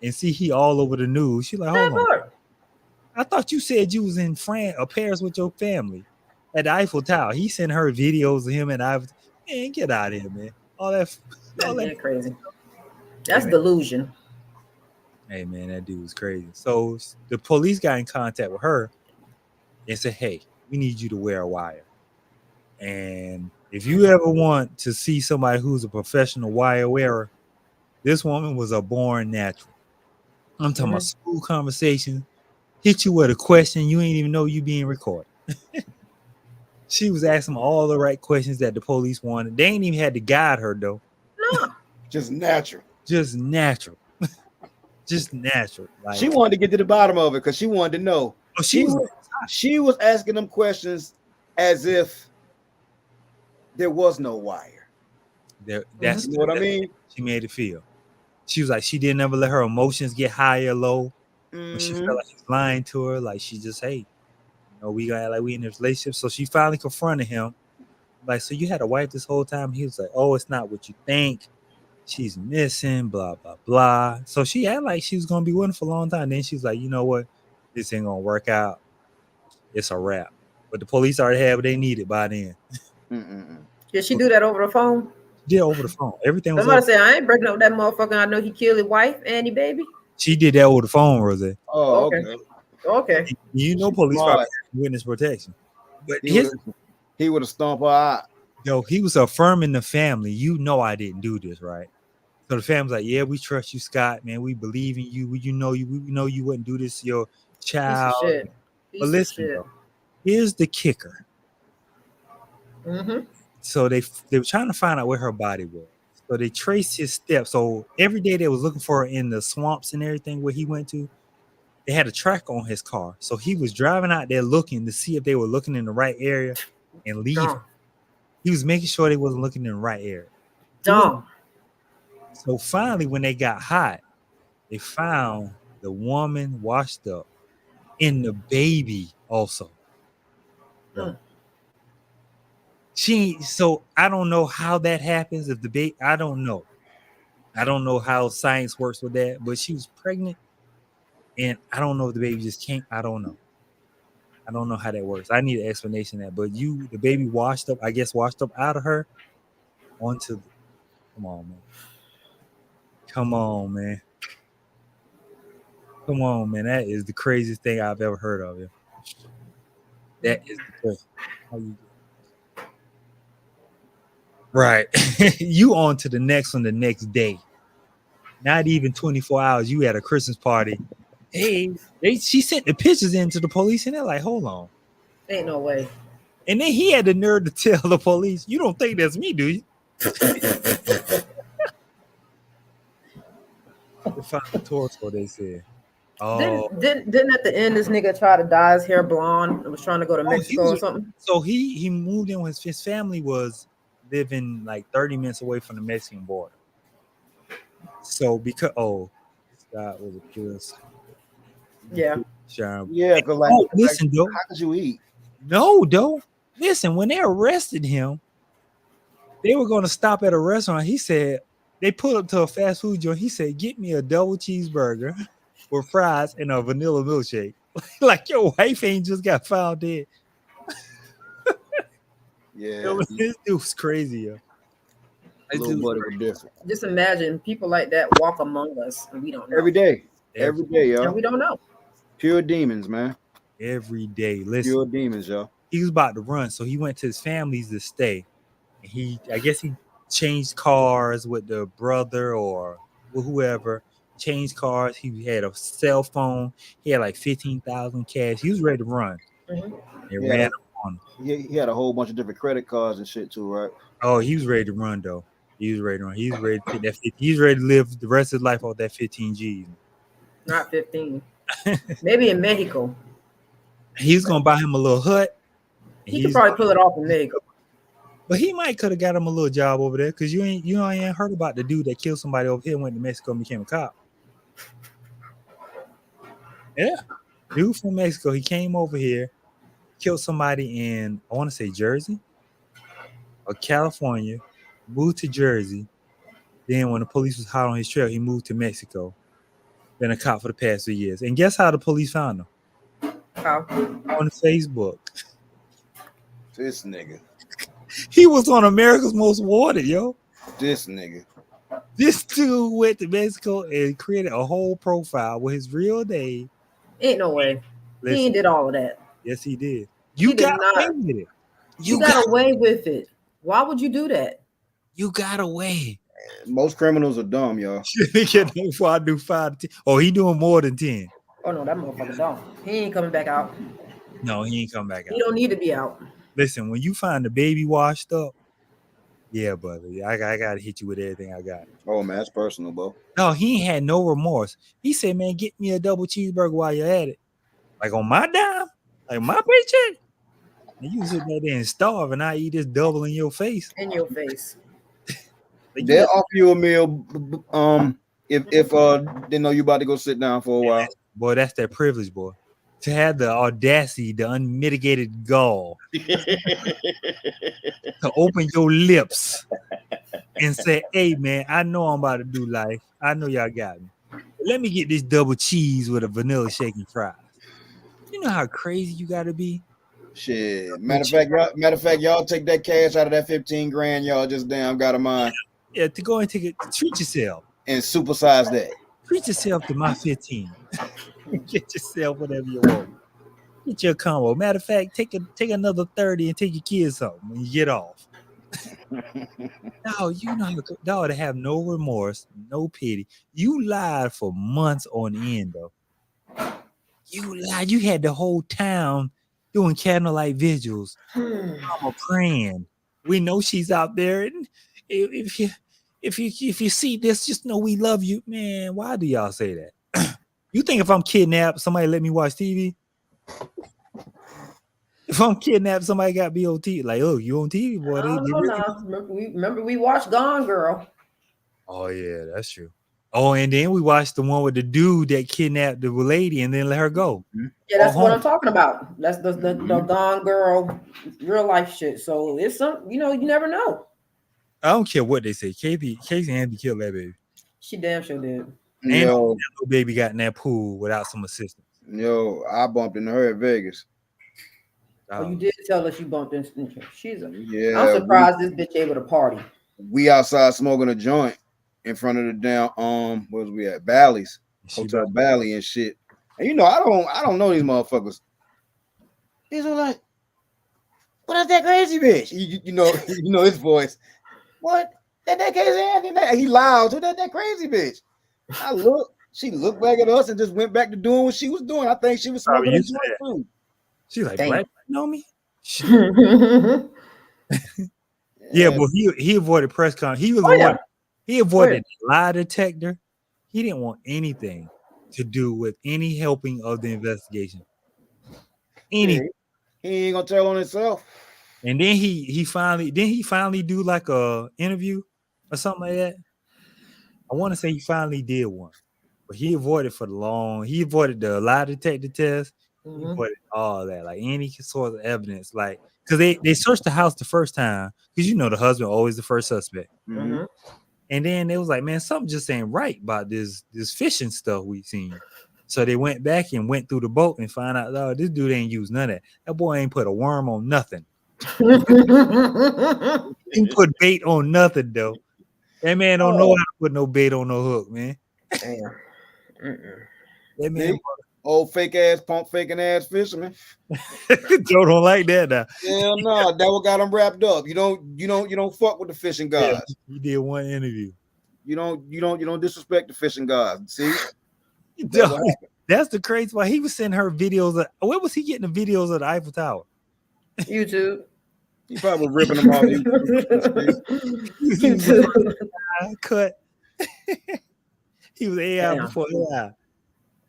and see he all over the news. She like, hold on. I thought you said you was in France or Paris with your family at the Eiffel Tower. He sent her videos of him and man, get out of here, man. All that crazy. That's delusion. Hey man, that dude was crazy. So the police got in contact with her and said, "Hey, we need you to wear a wire. And if you ever want to see somebody who's a professional wire wearer, this woman was a born natural. I'm talking about school conversation, hit you with a question you ain't even know you being recorded." She was asking all the right questions that the police wanted. They ain't even had to guide her though. No, just natural. Just natural. Just natural. Like, she wanted to get to the bottom of it because she wanted to know. Oh, she was asking them questions as if there was no wire. That's you know what I mean. She made it feel. She was like she didn't ever let her emotions get high or low. When she felt like he was lying to her, like she just we got like we in this relationship. So she finally confronted him. Like, so you had a wife this whole time? He was like, oh, it's not what you think. She's missing, blah, blah, blah. So she had like she was going to be with him for a long time. Then she's like, you know what? This ain't going to work out. It's a wrap. But the police already had what they needed by then. Did she do that over the phone? Yeah, over the phone. Everything was somebody said, I ain't breaking up with that motherfucker. I know he killed his wife, Annie, baby. She did that over the phone, Rose. Oh, okay. You know police probably witness protection. But he would have stomped her out. Yo, he was affirming the family. You know I didn't do this, right? So the family's like, yeah, we trust you, Scott, man. We believe in you. We know you wouldn't do this to your child. But listen, bro, here's the kicker. So they were trying to find out where her body was. So they traced his steps. So every day they was looking for her in the swamps and everything where he went to. They had a track on his car. So he was driving out there looking to see if they were looking in the right area and leave. He was making sure they wasn't looking in the right area. Dumb. So finally, when they got hot, they found the woman washed up and the baby also. Hmm. So I don't know how that happens. If the baby, I don't know. I don't know how science works with that, but she was pregnant, and I don't know if the baby just came. I don't know. I don't know how that works. I need an explanation of that. But the baby washed up, I guess, washed up out of her onto the. Come on, man. Come on, man. Come on, man. That is the craziest thing I've ever heard of. You. That is the crazy. How you do? Right. You on to the next one the next day. Not even 24 hours. You at a Christmas party. Hey, she sent the pictures into the police, and they're like, hold on. Ain't no way. And then he had the nerve to tell the police, you don't think that's me, do you? They found the torso, they said. Oh, Didn't at the end this nigga try to dye his hair blonde and was trying to go to Mexico or something? So he moved in with his family was living like 30 minutes away from the Mexican border. So because Scott was a purist. Yeah. Yeah, because like, listen, though. How could you eat? No, though. Listen, when they arrested him, they were going to stop at a restaurant. He said, they pulled up to a fast food joint. He said, get me a double cheeseburger with fries and a vanilla milkshake. Like your wife ain't just got found dead. Yeah. This dude was crazy, yo. Little buddy was different. Just imagine people like that walk among us and we don't know. Every day, yo. And we don't know. Pure demons, man. Every day. Listen. Pure demons, yo. He was about to run, so he went to his family's to stay. I guess he changed cars with the brother or whoever. Changed cars. He had a cell phone. He had like 15,000 cash. He was ready to run. Mm-hmm. It ran on. He had a whole bunch of different credit cards and shit too, right? Oh, he was ready to run though. He was ready to run. He was ready to take that. He's ready to live the rest of his life off that 15 G's. Not 15. Maybe in Mexico. He's gonna buy him a little hut. He could probably pull it off in Mexico. But he might could have got him a little job over there because you ain't heard about the dude that killed somebody over here, went to Mexico and became a cop. Yeah, dude from Mexico. He came over here, killed somebody in I want to say Jersey or California, moved to Jersey. Then when the police was hot on his trail, he moved to Mexico. Been a cop for the past 2 years. And guess how the police found him? How? On Facebook. This nigga. He was on America's Most Wanted, yo. This nigga. This dude went to Mexico and created a whole profile with his real name. Ain't no way. Listen, He ain't did all of that. yes, he did. You got away with it. You got away with it. Why would you do that? You got away. Most criminals are dumb, y'all. Before I do 5 to 10. Oh, he doing more than 10. Oh no, that motherfucker don't. He ain't coming back out. No, he ain't coming back out. He don't need to be out. Listen, when you find the baby washed up, yeah, brother, I gotta hit you with everything I got. Oh man, that's personal, bro. No, he ain't had no remorse. He said, man, get me a double cheeseburger while you're at it. Like on my dime, like my paycheck. And you sit there and starve and I eat this double in your face. In your face. They'll offer you a meal if they know you about to go sit down for a while. Boy, that's that privilege, boy. To have the audacity, the unmitigated gall to open your lips and say, hey, man, I know I'm about to do life. I know y'all got me. Let me get this double cheese with a vanilla shake and fries. You know how crazy you got to be? Shit. Matter of fact, y'all take that cash out of that 15 grand. Y'all just damn got a mind. Yeah, to go and treat yourself. And supersize that. Treat yourself to my 15. Get yourself whatever you want. Get your combo. Matter of fact, take another 30 and take your kids home when you get off. No, you know how to have no remorse, no pity. You lied for months on end, though. You lied. You had the whole town doing candlelight vigils. Mama praying. We know she's out there, and if you see this, just know we love you, man. Why do y'all say that? You think if I'm kidnapped, somebody let me watch TV? If I'm kidnapped, somebody got me on TV. Like, oh, you on TV, boy? I They don't get know ready. now. Remember we watched Gone Girl. Oh yeah, that's true. Oh, and then we watched the one with the dude that kidnapped the lady and then let her go. Yeah, that's All what home. I'm talking about. That's the Gone Girl real life shit. So it's some, you never know. I don't care what they say. Casey Andy killed that baby. She damn sure did. And Yo, that little baby got in that pool without some assistance. yo, I bumped into her at Vegas. Oh, you did tell us you bumped into her. Yeah, I'm surprised this bitch able to party. We outside smoking a joint in front of the down where was we at? Bally's Hotel Bally and shit. And I don't know these motherfuckers. These are like, what is that crazy bitch? You know his voice. What? That crazy Andy? He loud. Who that crazy bitch? I look. She looked back at us and just went back to doing what she was doing. I think she was smoking a joint too. She's like, Damn. Black know me? Yeah, but he avoided press conference. He was he avoided lie detector. He didn't want anything to do with any helping of the investigation. Anything. He ain't gonna tell on himself. And then he finally do like a interview or something like that. I want to say he finally did one, but he avoided he avoided the lie detector test. He avoided all that, like any sort of evidence, like because they searched the house the first time because the husband always the first suspect. Mm-hmm. And then it was like, man, something just ain't right about this fishing stuff we seen. So they went back and went through the boat and found out, oh, this dude ain't used none of that. That boy ain't put a worm on nothing. He put bait on nothing though. That man don't know how to put no bait on no hook, man. Damn. That man, old fake ass pump faking ass fisherman. Joe don't like that now. Yeah, no, that what got him wrapped up. You don't fuck with the fishing gods. Yeah, he did one interview. You don't disrespect the fishing gods. See, that's the crazy part. He was sending her videos. Where was he getting the videos of the Eiffel Tower? YouTube. He probably ripping them off. YouTube. Cut. He was AI before AI.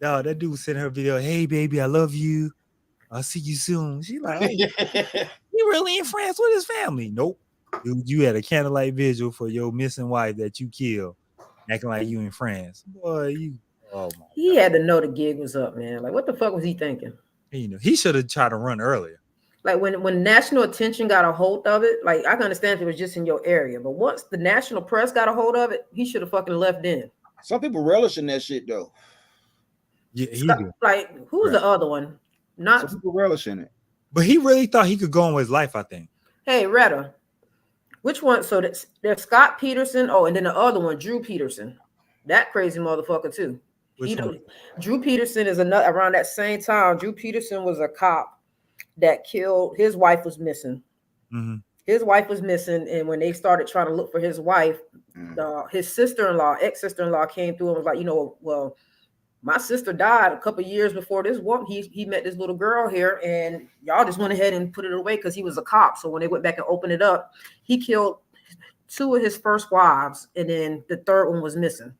No, that dude sent her video. Hey, baby, I love you. I'll see you soon. She like, oh, you really in France with his family? Nope. Dude, you had a candlelight vigil for your missing wife that you killed, acting like you in France. Boy, he had to know the gig was up, man. Like, what the fuck was he thinking? He should have tried to run earlier. Like when national attention got a hold of it, like I can understand if it was just in your area, but once the national press got a hold of it, he should have fucking left in. Some people relish in that shit though. Yeah, like who's the other one? Not some people relish in it, but he really thought he could go on with his life. I think. Hey, Retta, which one? So there's Scott Peterson. Oh, and then the other one, Drew Peterson. That crazy motherfucker too. Drew Peterson is another around that same time. Drew Peterson was a cop that killed his wife was missing. Mm-hmm. His wife was missing, and when they started trying to look for his wife, his sister-in-law, ex-sister-in-law, came through and was like, well, my sister died a couple of years before this one. He met this little girl here, and y'all just went ahead and put it away because he was a cop. So when they went back and opened it up, he killed 2 of his first wives, and then the third one was missing,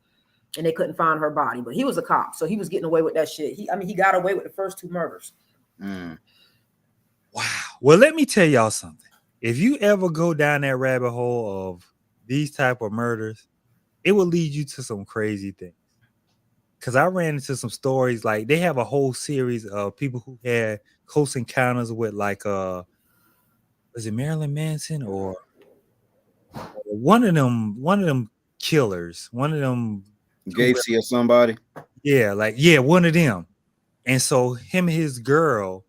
and they couldn't find her body. But he was a cop, so he was getting away with that shit. He got away with the first 2 murders. Wow. Well, let me tell y'all something. If you ever go down that rabbit hole of these type of murders, it will lead you to some crazy things. Because I ran into some stories, like they have a whole series of people who had close encounters with, like, was it Marilyn Manson or one of them killers, one of them Gacy or somebody. Yeah, one of them. And so him and his girl,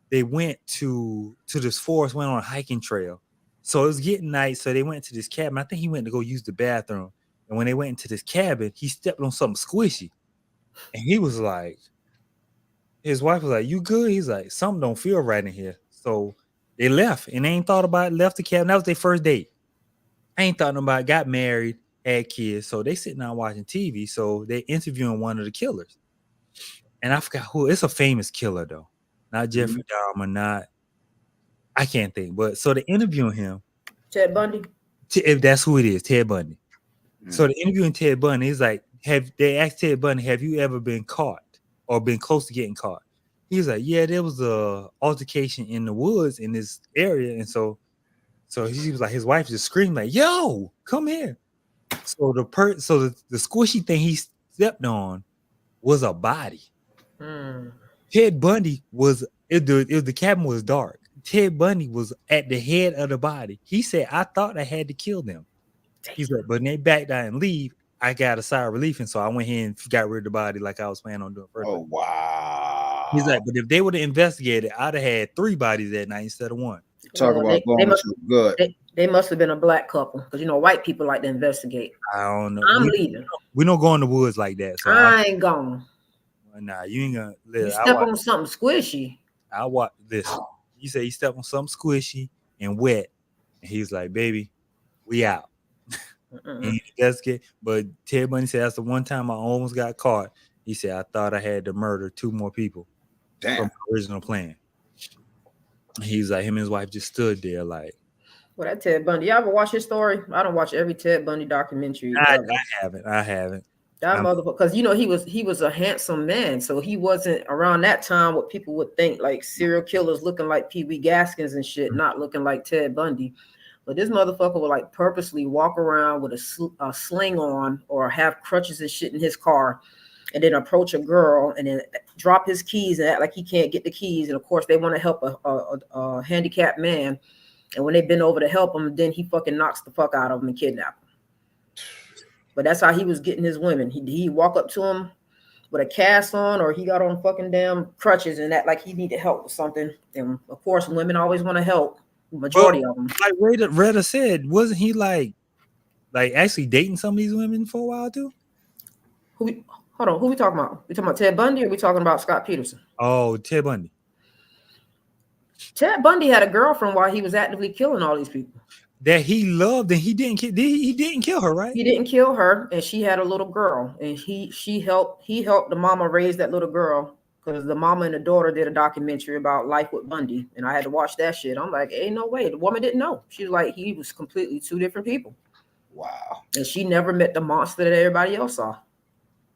they went to this forest, went on a hiking trail. So it was getting night. So they went to this cabin. I think he went to go use the bathroom. And when they went into this cabin, he stepped on something squishy. And he was like, his wife was like, you good? He's like, something don't feel right in here. So they left and they ain't thought about it, left the cabin. That was their first date. I ain't thought about it, got married, had kids. So they sitting down watching TV. So they interviewing one of the killers. And I forgot who. It's a famous killer though. Not Jeffrey Dahmer, I can't think. But so they interviewing him. Ted Bundy? If that's who it is, Ted Bundy. So the interviewing Ted Bundy is like, they asked Ted Bundy, have you ever been caught or been close to getting caught? He was like, yeah, there was a altercation in the woods in this area, and so he was like, his wife just screamed like, "Yo, come here!" So the squishy thing he stepped on was a body. Ted Bundy was the cabin was dark. Ted Bundy was at the head of the body. He said, "I thought I had to kill them." He's like, but when they backed out and leave, I got a sigh of relief, and so I went here and got rid of the body like I was planning on doing first. Oh wow! He's like, but if they would have investigated, I'd have had 3 bodies that night instead of 1. Talk about going good. They must have been a black couple because white people like to investigate. I don't know. I'm leaving. We don't go in the woods like that. So I ain't going. Nah, you ain't gonna live. You step on something squishy. I watch this. You say he stepped on something squishy and wet, and he's like, "Baby, we out." But Ted Bundy said that's the one time I almost got caught. He said I thought I had to murder 2 more people from the original plan. He's like, him and his wife just stood there like. Well, that Ted Bundy. You ever watch his story? I don't watch every Ted Bundy documentary. I haven't. That motherfucker, because he was a handsome man, so he wasn't around that time what people would think like serial killers looking like Pee Wee Gaskins and shit, not looking like Ted Bundy. But this motherfucker would like purposely walk around with a sling on or have crutches and shit in his car, and then approach a girl and then drop his keys and act like he can't get the keys. And of course, they want to help a handicapped man. And when they bend over to help him, then he fucking knocks the fuck out of him and kidnap him. But that's how he was getting his women. He walk up to him with a cast on, or he got on fucking damn crutches and act like he needed help with something. And of course, women always want to help. Majority of them. Like Retta said, wasn't he like actually dating some of these women for a while too? Hold on, who we talking about? We talking about Ted Bundy or we talking about Scott Peterson? Oh, Ted Bundy. Ted Bundy had a girlfriend while he was actively killing all these people. That he loved, and he didn't kill her, right? He didn't kill her, and she had a little girl, and he helped the mama raise that little girl. Because the mama and the daughter did a documentary about life with Bundy, and I had to watch that shit. I'm like, ain't no way. The woman didn't know. She was like, he was completely 2 different people. Wow. And she never met the monster that everybody else saw.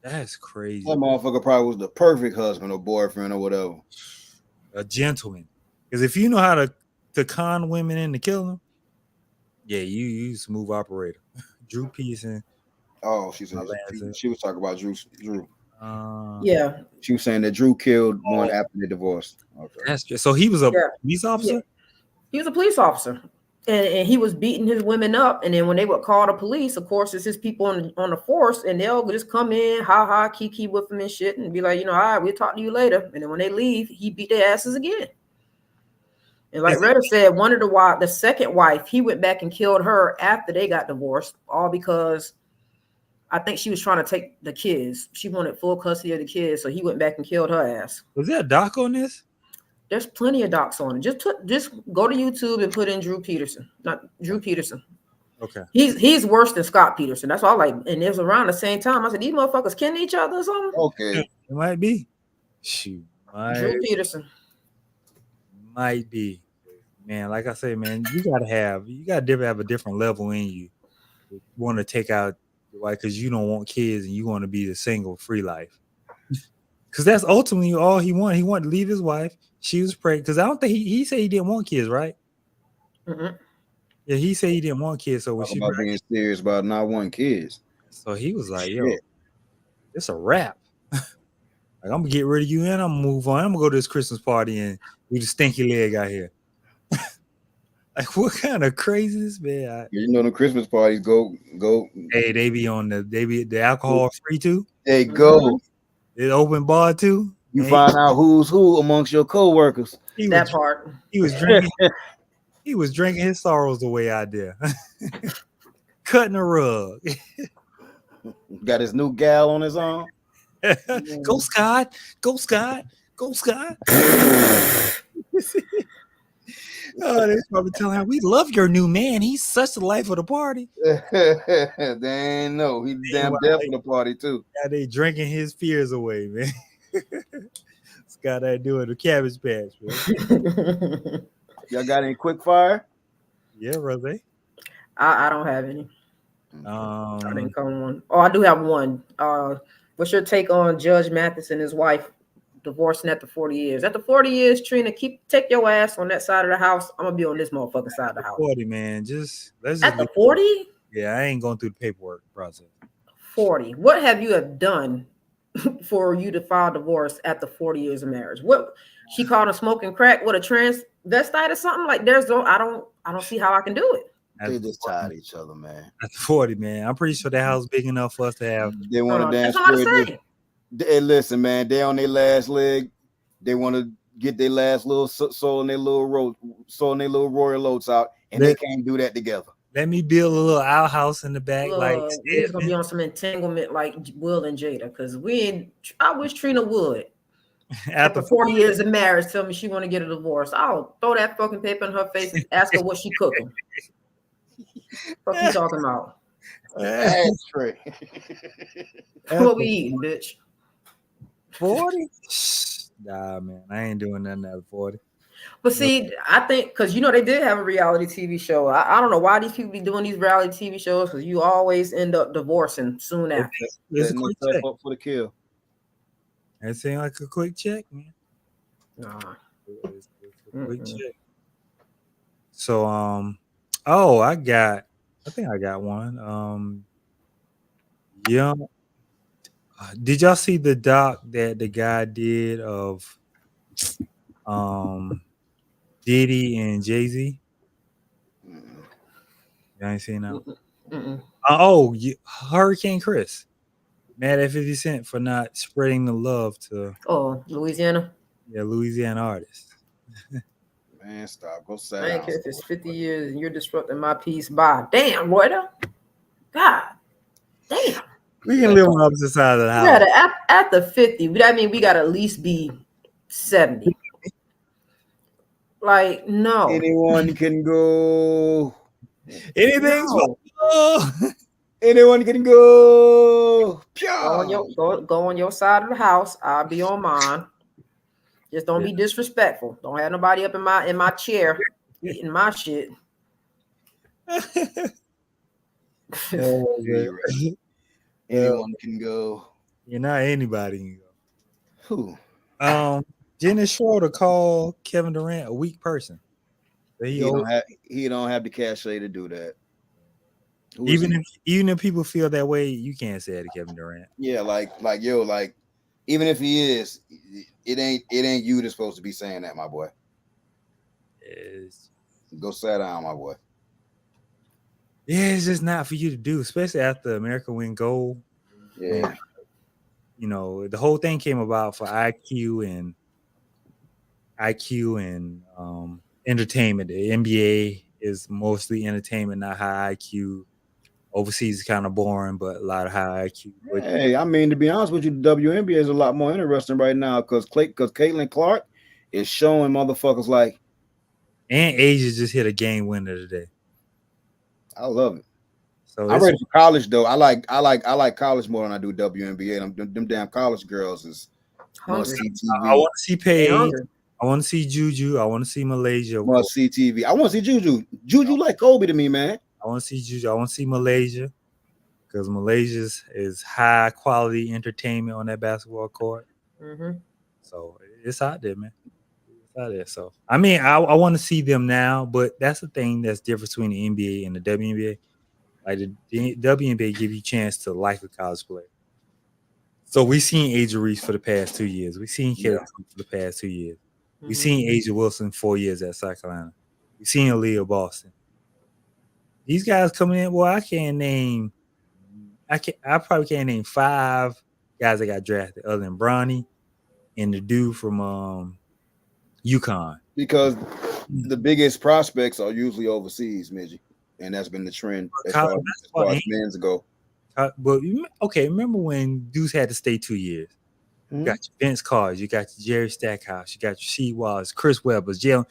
That's crazy. That motherfucker probably was the perfect husband or boyfriend or whatever. A gentleman. Because if you know how to con women into killing them, yeah, you smooth operator. Drew Pearson. Oh, she was talking about Drew. Yeah, she was saying that Drew killed one after they divorced. Okay, that's just, so he was a police officer. Yeah. He was a police officer, and he was beating his women up. And then when they would call the police, of course, it's his people on the force, and they'll just come in, ha, kiki with them and shit, and be like, all right, we'll talk to you later. And then when they leave, he beat their asses again. And like Retta said, the second wife, he went back and killed her after they got divorced, all because I think she was trying to take the kids. She wanted full custody of the kids, so he went back and killed her ass. Was there a doc on this? There's plenty of docs on it. Just go to YouTube and put in Drew Peterson. Not Drew Peterson. Okay. He's worse than Scott Peterson. That's all. And it was around the same time. I said, these motherfuckers killing each other or something. Okay. It might be. Shoot. Drew Peterson. Might be. Man, like I say, man, you gotta have a different level in you. You want to take out because you don't want kids and you want to be the single free life. Because that's ultimately all he wanted. He wanted to leave his wife. She was pregnant. Because I don't think he said he didn't want kids, right? Mm-hmm. Yeah, he said he didn't want kids. So when she about being serious about not wanting kids. So he was like, yo, it's a wrap. Like, I'm gonna get rid of you and I'm gonna move on. I'm gonna go to this Christmas party and do the stinky leg out here. Like, what kind of craziness, man? You know, the Christmas parties go. Hey, they be the alcohol free too. They go. It open bar too. You find out who's who amongst your co-workers. He was drinking. He was drinking his sorrows away out there, cutting a rug. Got his new gal on his arm. Go Scott! Go Scott! Go Scott! Oh, they're probably telling her, we love your new man. He's such the life of the party. They ain't know. He's damn deaf for the party, too. Yeah, they drinking his fears away, man. It's got that doing the Cabbage Patch, man. Y'all got any quick fire? Yeah, Rose. I don't have any. I didn't come one. Oh, I do have one. What's your take on Judge Mathis and his wife divorcing after 40 years. After 40 years, Trina, take your ass on that side of the house. I'm gonna be on this motherfucking side of the house. 40, man. Let's just After 40? Yeah, I ain't going through the paperwork process. 40. What have you done for you to file divorce after 40 years of marriage? What she called him smoking crack with a transvestite or something? Like I don't see how I can do it. They just tired of each other, man. After 40, man. I'm pretty sure that house big enough for us to have. They want to dance. Hey, listen, man. They on their last leg. They want to get their last little soul in their little royal oats out, and they can't do that together. Let me build a little outhouse in the back. We're gonna be on some entanglement like Will and Jada, because I wish Trina would. After 40 years of marriage, tell me she want to get a divorce. I'll throw that fucking paper in her face and ask her what she cooking. What you talking about? Ashtray. What we eating, bitch? 40? Nah, man, I ain't doing nothing after 40. But see, I think because they did have a reality TV show. I don't know why these people be doing these reality TV shows, because you always end up divorcing soon after. It's a quick check. Up for the kill. That seemed like a quick check, man. Nah. It's a quick check. So I think I got one. Did y'all see the doc that the guy did of Diddy and Jay-Z? You ain't seen that? Hurricane Chris mad at 50 Cent for not spreading the love to Louisiana. Yeah, Louisiana artists. Man, stop. Go say. I ain't care if it's 50 years and you're disrupting my peace. Bye. Damn, Royder. God damn. We can live on the opposite side of the house. Yeah, after 50, that means we gotta at least be 70. Like, no. Anyone can go. Anything's possible. Anyone can go. Go on your side of the house. I'll be on mine. Just don't be disrespectful. Don't have nobody up in my chair eating my shit. Anyone can go. You're not anybody can go. Who? Dennis Schroeder called Kevin Durant a weak person. He don't have the cachet to do that. Even if people feel that way, you can't say it to Kevin Durant. Yeah, like even if he is, it ain't you that's supposed to be saying that, my boy. Go sit down, my boy. Yeah, it's just not for you to do, especially after America win gold. Yeah. And, the whole thing came about for IQ and entertainment. The NBA is mostly entertainment, not high IQ. Overseas is kind of boring, but a lot of high IQ. Hey, I mean, to be honest with you, the WNBA is a lot more interesting right now because Caitlin Clark is showing motherfuckers like. And Asia just hit a game winner today. I love it. So I'm ready for college though. I like college more than I do WNBA. Them damn college girls is must see TV. I want to see Paige. I want to see Juju. I want to see Malaysia. Must see TV. I want to see Juju. Juju like Kobe to me, man. I want to see Juju. I want to see Malaysia because Malaysia is high quality entertainment on that basketball court. Mm-hmm. So it's out there, man. It's out there. So I mean, I want to see them now, but that's the thing that's different between the NBA and the WNBA. Like the WNBA give you a chance to like a college player. So we seen Aja Reese for the past 2 years. We seen Kelly for the past 2 years. Mm-hmm. We seen Aja Wilson 4 years at South Carolina. We seen Aaliyah Boston. These guys coming in, well, I probably can't name 5 guys that got drafted other than Bronny and the dude from UConn. Because the biggest prospects are usually overseas, Midgie. And that's been the trend as far as men's ago. But okay, remember when dudes had to stay 2 years? You got your Vince Carter, you got your Jerry Stackhouse, you got your Sheed Wallace, Chris Webber, Jalen.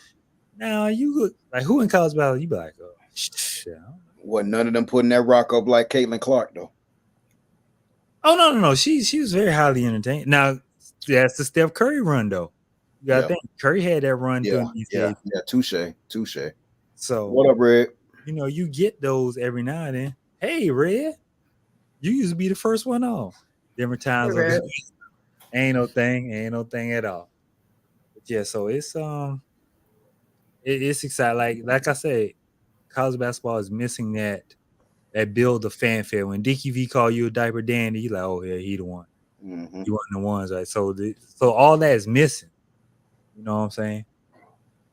Now you look like who in college basketball? You be like, oh shit. Well, none of them putting that rock up like Caitlin Clark though. Oh no. She was very highly entertained. Now that's the Steph Curry run though. You gotta think Curry had that run during these days. Yeah, touche. So what up, Red? You get those every now and then. Hey, Red, you used to be the first one off. Different times. Ain't no thing at all. But yeah, so it's it's exciting. Like I said, college basketball is missing that build of fanfare. When Dickie V call you a diaper dandy, you like, oh yeah, he the one. Mm-hmm. You one of the ones, right? So all that is missing. You know what I'm saying?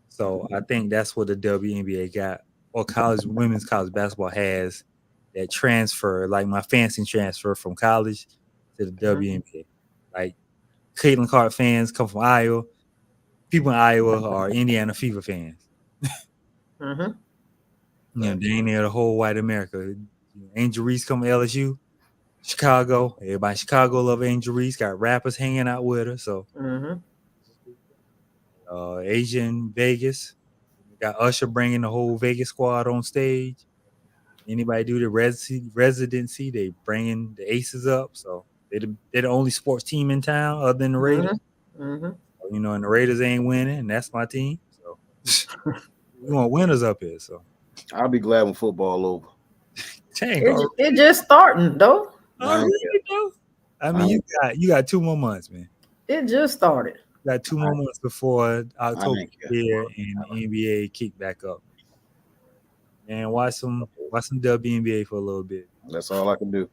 So I think that's what the WNBA got, or women's college basketball has, that transfer, like my fancy transfer from college to the WNBA. Like Caitlin Clark fans come from Iowa. People in Iowa are Indiana Fever fans. Mm-hmm. You know, they ain't there the whole white America. Angel Reese come to LSU, Chicago. Everybody in Chicago love Angel Reese. Got rappers hanging out with her. So Asian Vegas. Got Usher bringing the whole Vegas squad on stage. Anybody do the residency, they bringing the Aces up. So they're the only sports team in town other than the Raiders. Mm-hmm. You know, and the Raiders ain't winning, and that's my team. So we want winners up here. So I'll be glad when football over. It just starting though. I mean, you got 2 more months, man. It just started. You got 2 more months before October here and the NBA kick back up. And watch some WNBA for a little bit. That's all I can do.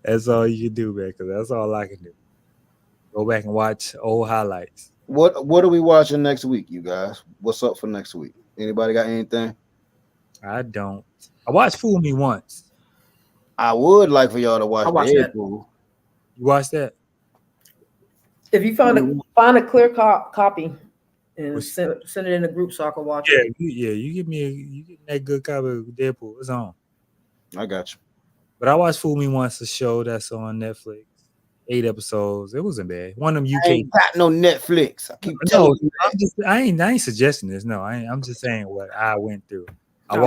That's all you can do, man, because that's all I can do. Go back and watch old highlights. What are we watching next week, you guys? What's up for next week? Anybody got anything? I don't. I watched Fool Me Once. I would like for y'all to watch Deadpool. You watched that? If you find a clear copy and send it in the group so I can watch it. Yeah, you give me that good copy of Deadpool. It's on. I got you. But I watched Fool Me Once, a show that's on Netflix. 8 episodes. It wasn't bad. One of them UK. I ain't got no Netflix. I keep telling you. I ain't suggesting this. No, I'm just saying what I went through. I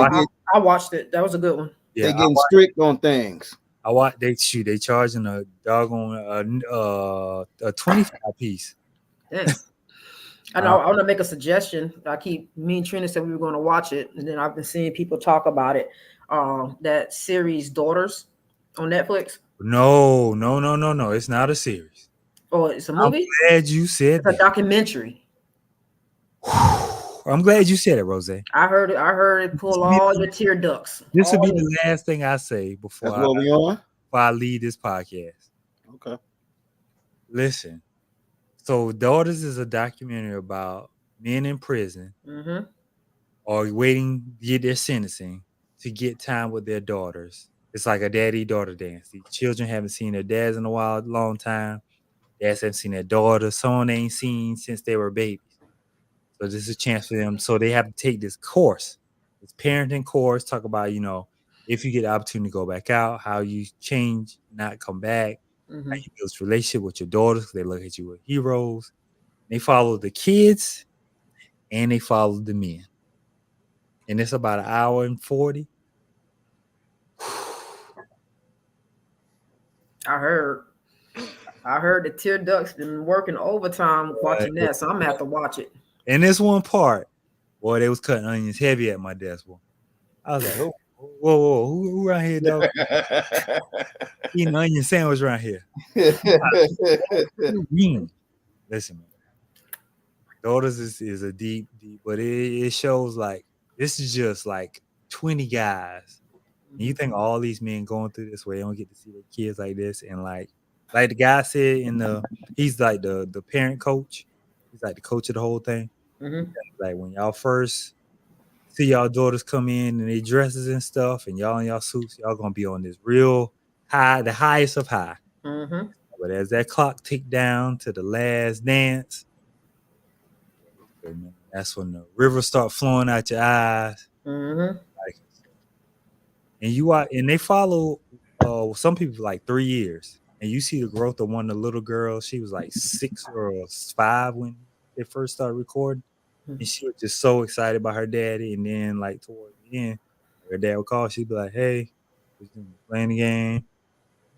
watched it. That was a good one. Yeah, they getting strict on things. They charging a doggone a 25 piece. Yeah. I want to make a suggestion. Me and Trina said we were going to watch it, and then I've been seeing people talk about it. That series Daughters on Netflix. No. It's not a series. Oh, it's a movie? I'm glad you said it's a documentary. I'm glad you said it, Rose. I heard it pull all your tear ducts. This will be the last thing I say before I leave this podcast. Okay. Listen. So Daughters is a documentary about men in prison or waiting to get their sentencing to get time with their daughters. It's like a daddy-daughter dance. The children haven't seen their dads in a long time. Dads haven't seen their daughters. Some they ain't seen since they were babies. So this is a chance for them. So they have to take this course, this parenting course, talk about, if you get the opportunity to go back out, how you change, not come back, how you build this relationship with your daughters, because they look at you as heroes. They follow the kids and they follow the men. And it's about 1 hour and 40. I heard the tear ducts been working overtime watching that, so I'm gonna have to watch it. And this one part, boy, they was cutting onions heavy at my desk. Boy. I was like, whoa, who around here, dog? Eating an onion sandwich around here. Listen, man. Daughters is a deep, but it shows like this is just like 20 guys. And you think all these men going through this way, they don't get to see their kids like this, and like the guy said he's like the parent coach. He's like the coach of the whole thing. Like when y'all first see y'all daughters come in and they dresses and stuff, and y'all in y'all suits, y'all gonna be on this real high, the highest of high. But as that clock tick down to the last dance, that's when the rivers start flowing out your eyes. And they follow some people like 3 years, and you see the growth of one of the little girls. She was like 6 or 5 when they first started recording, and she was just so excited about her daddy. And then like towards the end, her dad would call. She'd be like, "Hey, we're playing the game."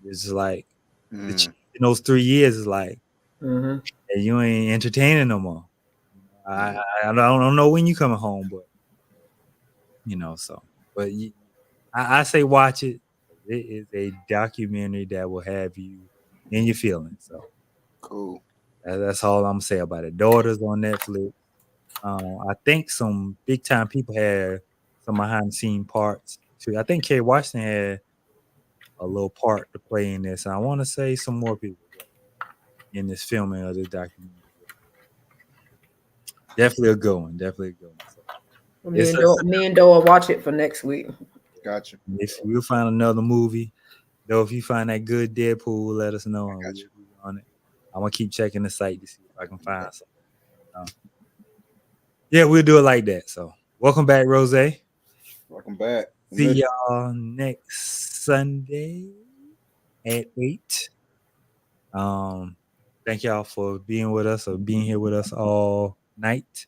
It's just like in those 3 years is like, hey, you ain't entertaining no more. I don't know when you coming home, but but I say watch it. It is a documentary that will have you in your feelings. So Cool. that's all I'm gonna say about it. Daughters on Netflix. I think some big time people had some behind the scene parts too. I think Kerry Washington had a little part to play in this. And I want to say some more people in this filming of this documentary. Definitely a good one. Definitely a good one. So, Me and Doe will watch it for next week. Gotcha. If we'll find another movie, though, if you find that good Deadpool, let us know. Gotcha. On it. I'm gonna keep checking the site to see if I can find something. Yeah, we'll do it like that. So, welcome back, Rose. Welcome back. See y'all next Sunday at 8. Thank y'all for being with us or being here with us all night.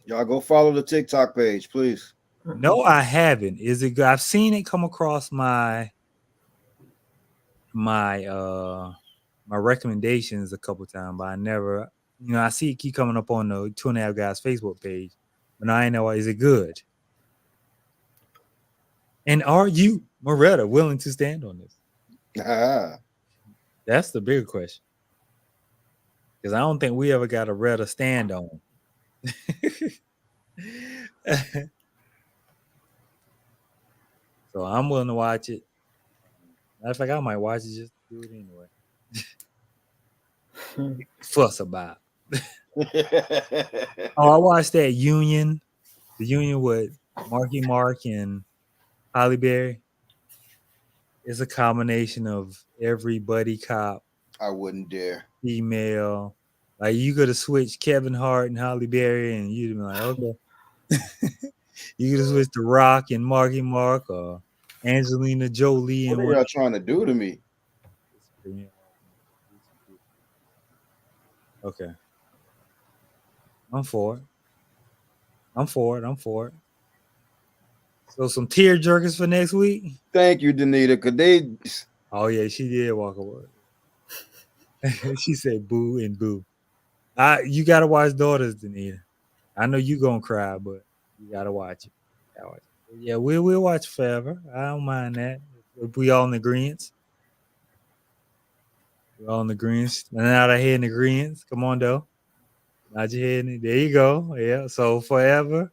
Y'all go follow the TikTok page, please. No, I haven't. Is it good? I've seen it come across my recommendations a couple times, but I never, I see it keep coming up on the 2.5 Guys Facebook page, but I know, is it good? And are you, Moretta, willing to stand on this? That's the bigger question. Because I don't think we ever got a Retta stand on. So I'm willing to watch it. Matter of fact, I might watch it just to do it anyway. Fuss about. I watched that Union. The Union with Marky Mark and Halle Berry. It's a combination of every buddy cop. I wouldn't dare. Female. Like you could have switched Kevin Hart and Halle Berry, and you'd be like, okay. You could have switched to Rock and Marky Mark or Angelina Jolie. What are y'all trying to do to me? Okay. I'm for it. So some tear jerkers for next week. Thank you, Danita. Could they? Oh yeah, she did walk away. She said boo and boo. You gotta watch Daughters, Danita. I know you gonna cry, but you gotta watch it. Yeah, we'll watch forever. I don't mind that. If we all in agreement. We're all in agreement. Now that I hear in agreement. Come on, though. Nod your head. There you go. Yeah. So Forever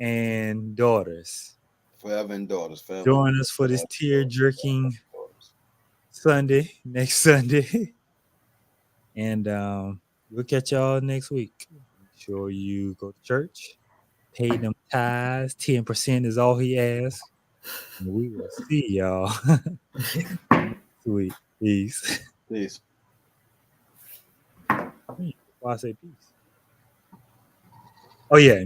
and Daughters. Forever and Daughters. Forever. Join us for this tear jerking Sunday, next Sunday. And we'll catch y'all next week. Make sure you go to church, pay them tithes. 10% is all he asks. And we will see y'all. Sweet. Peace. Peace. Why I say peace? Oh, yeah.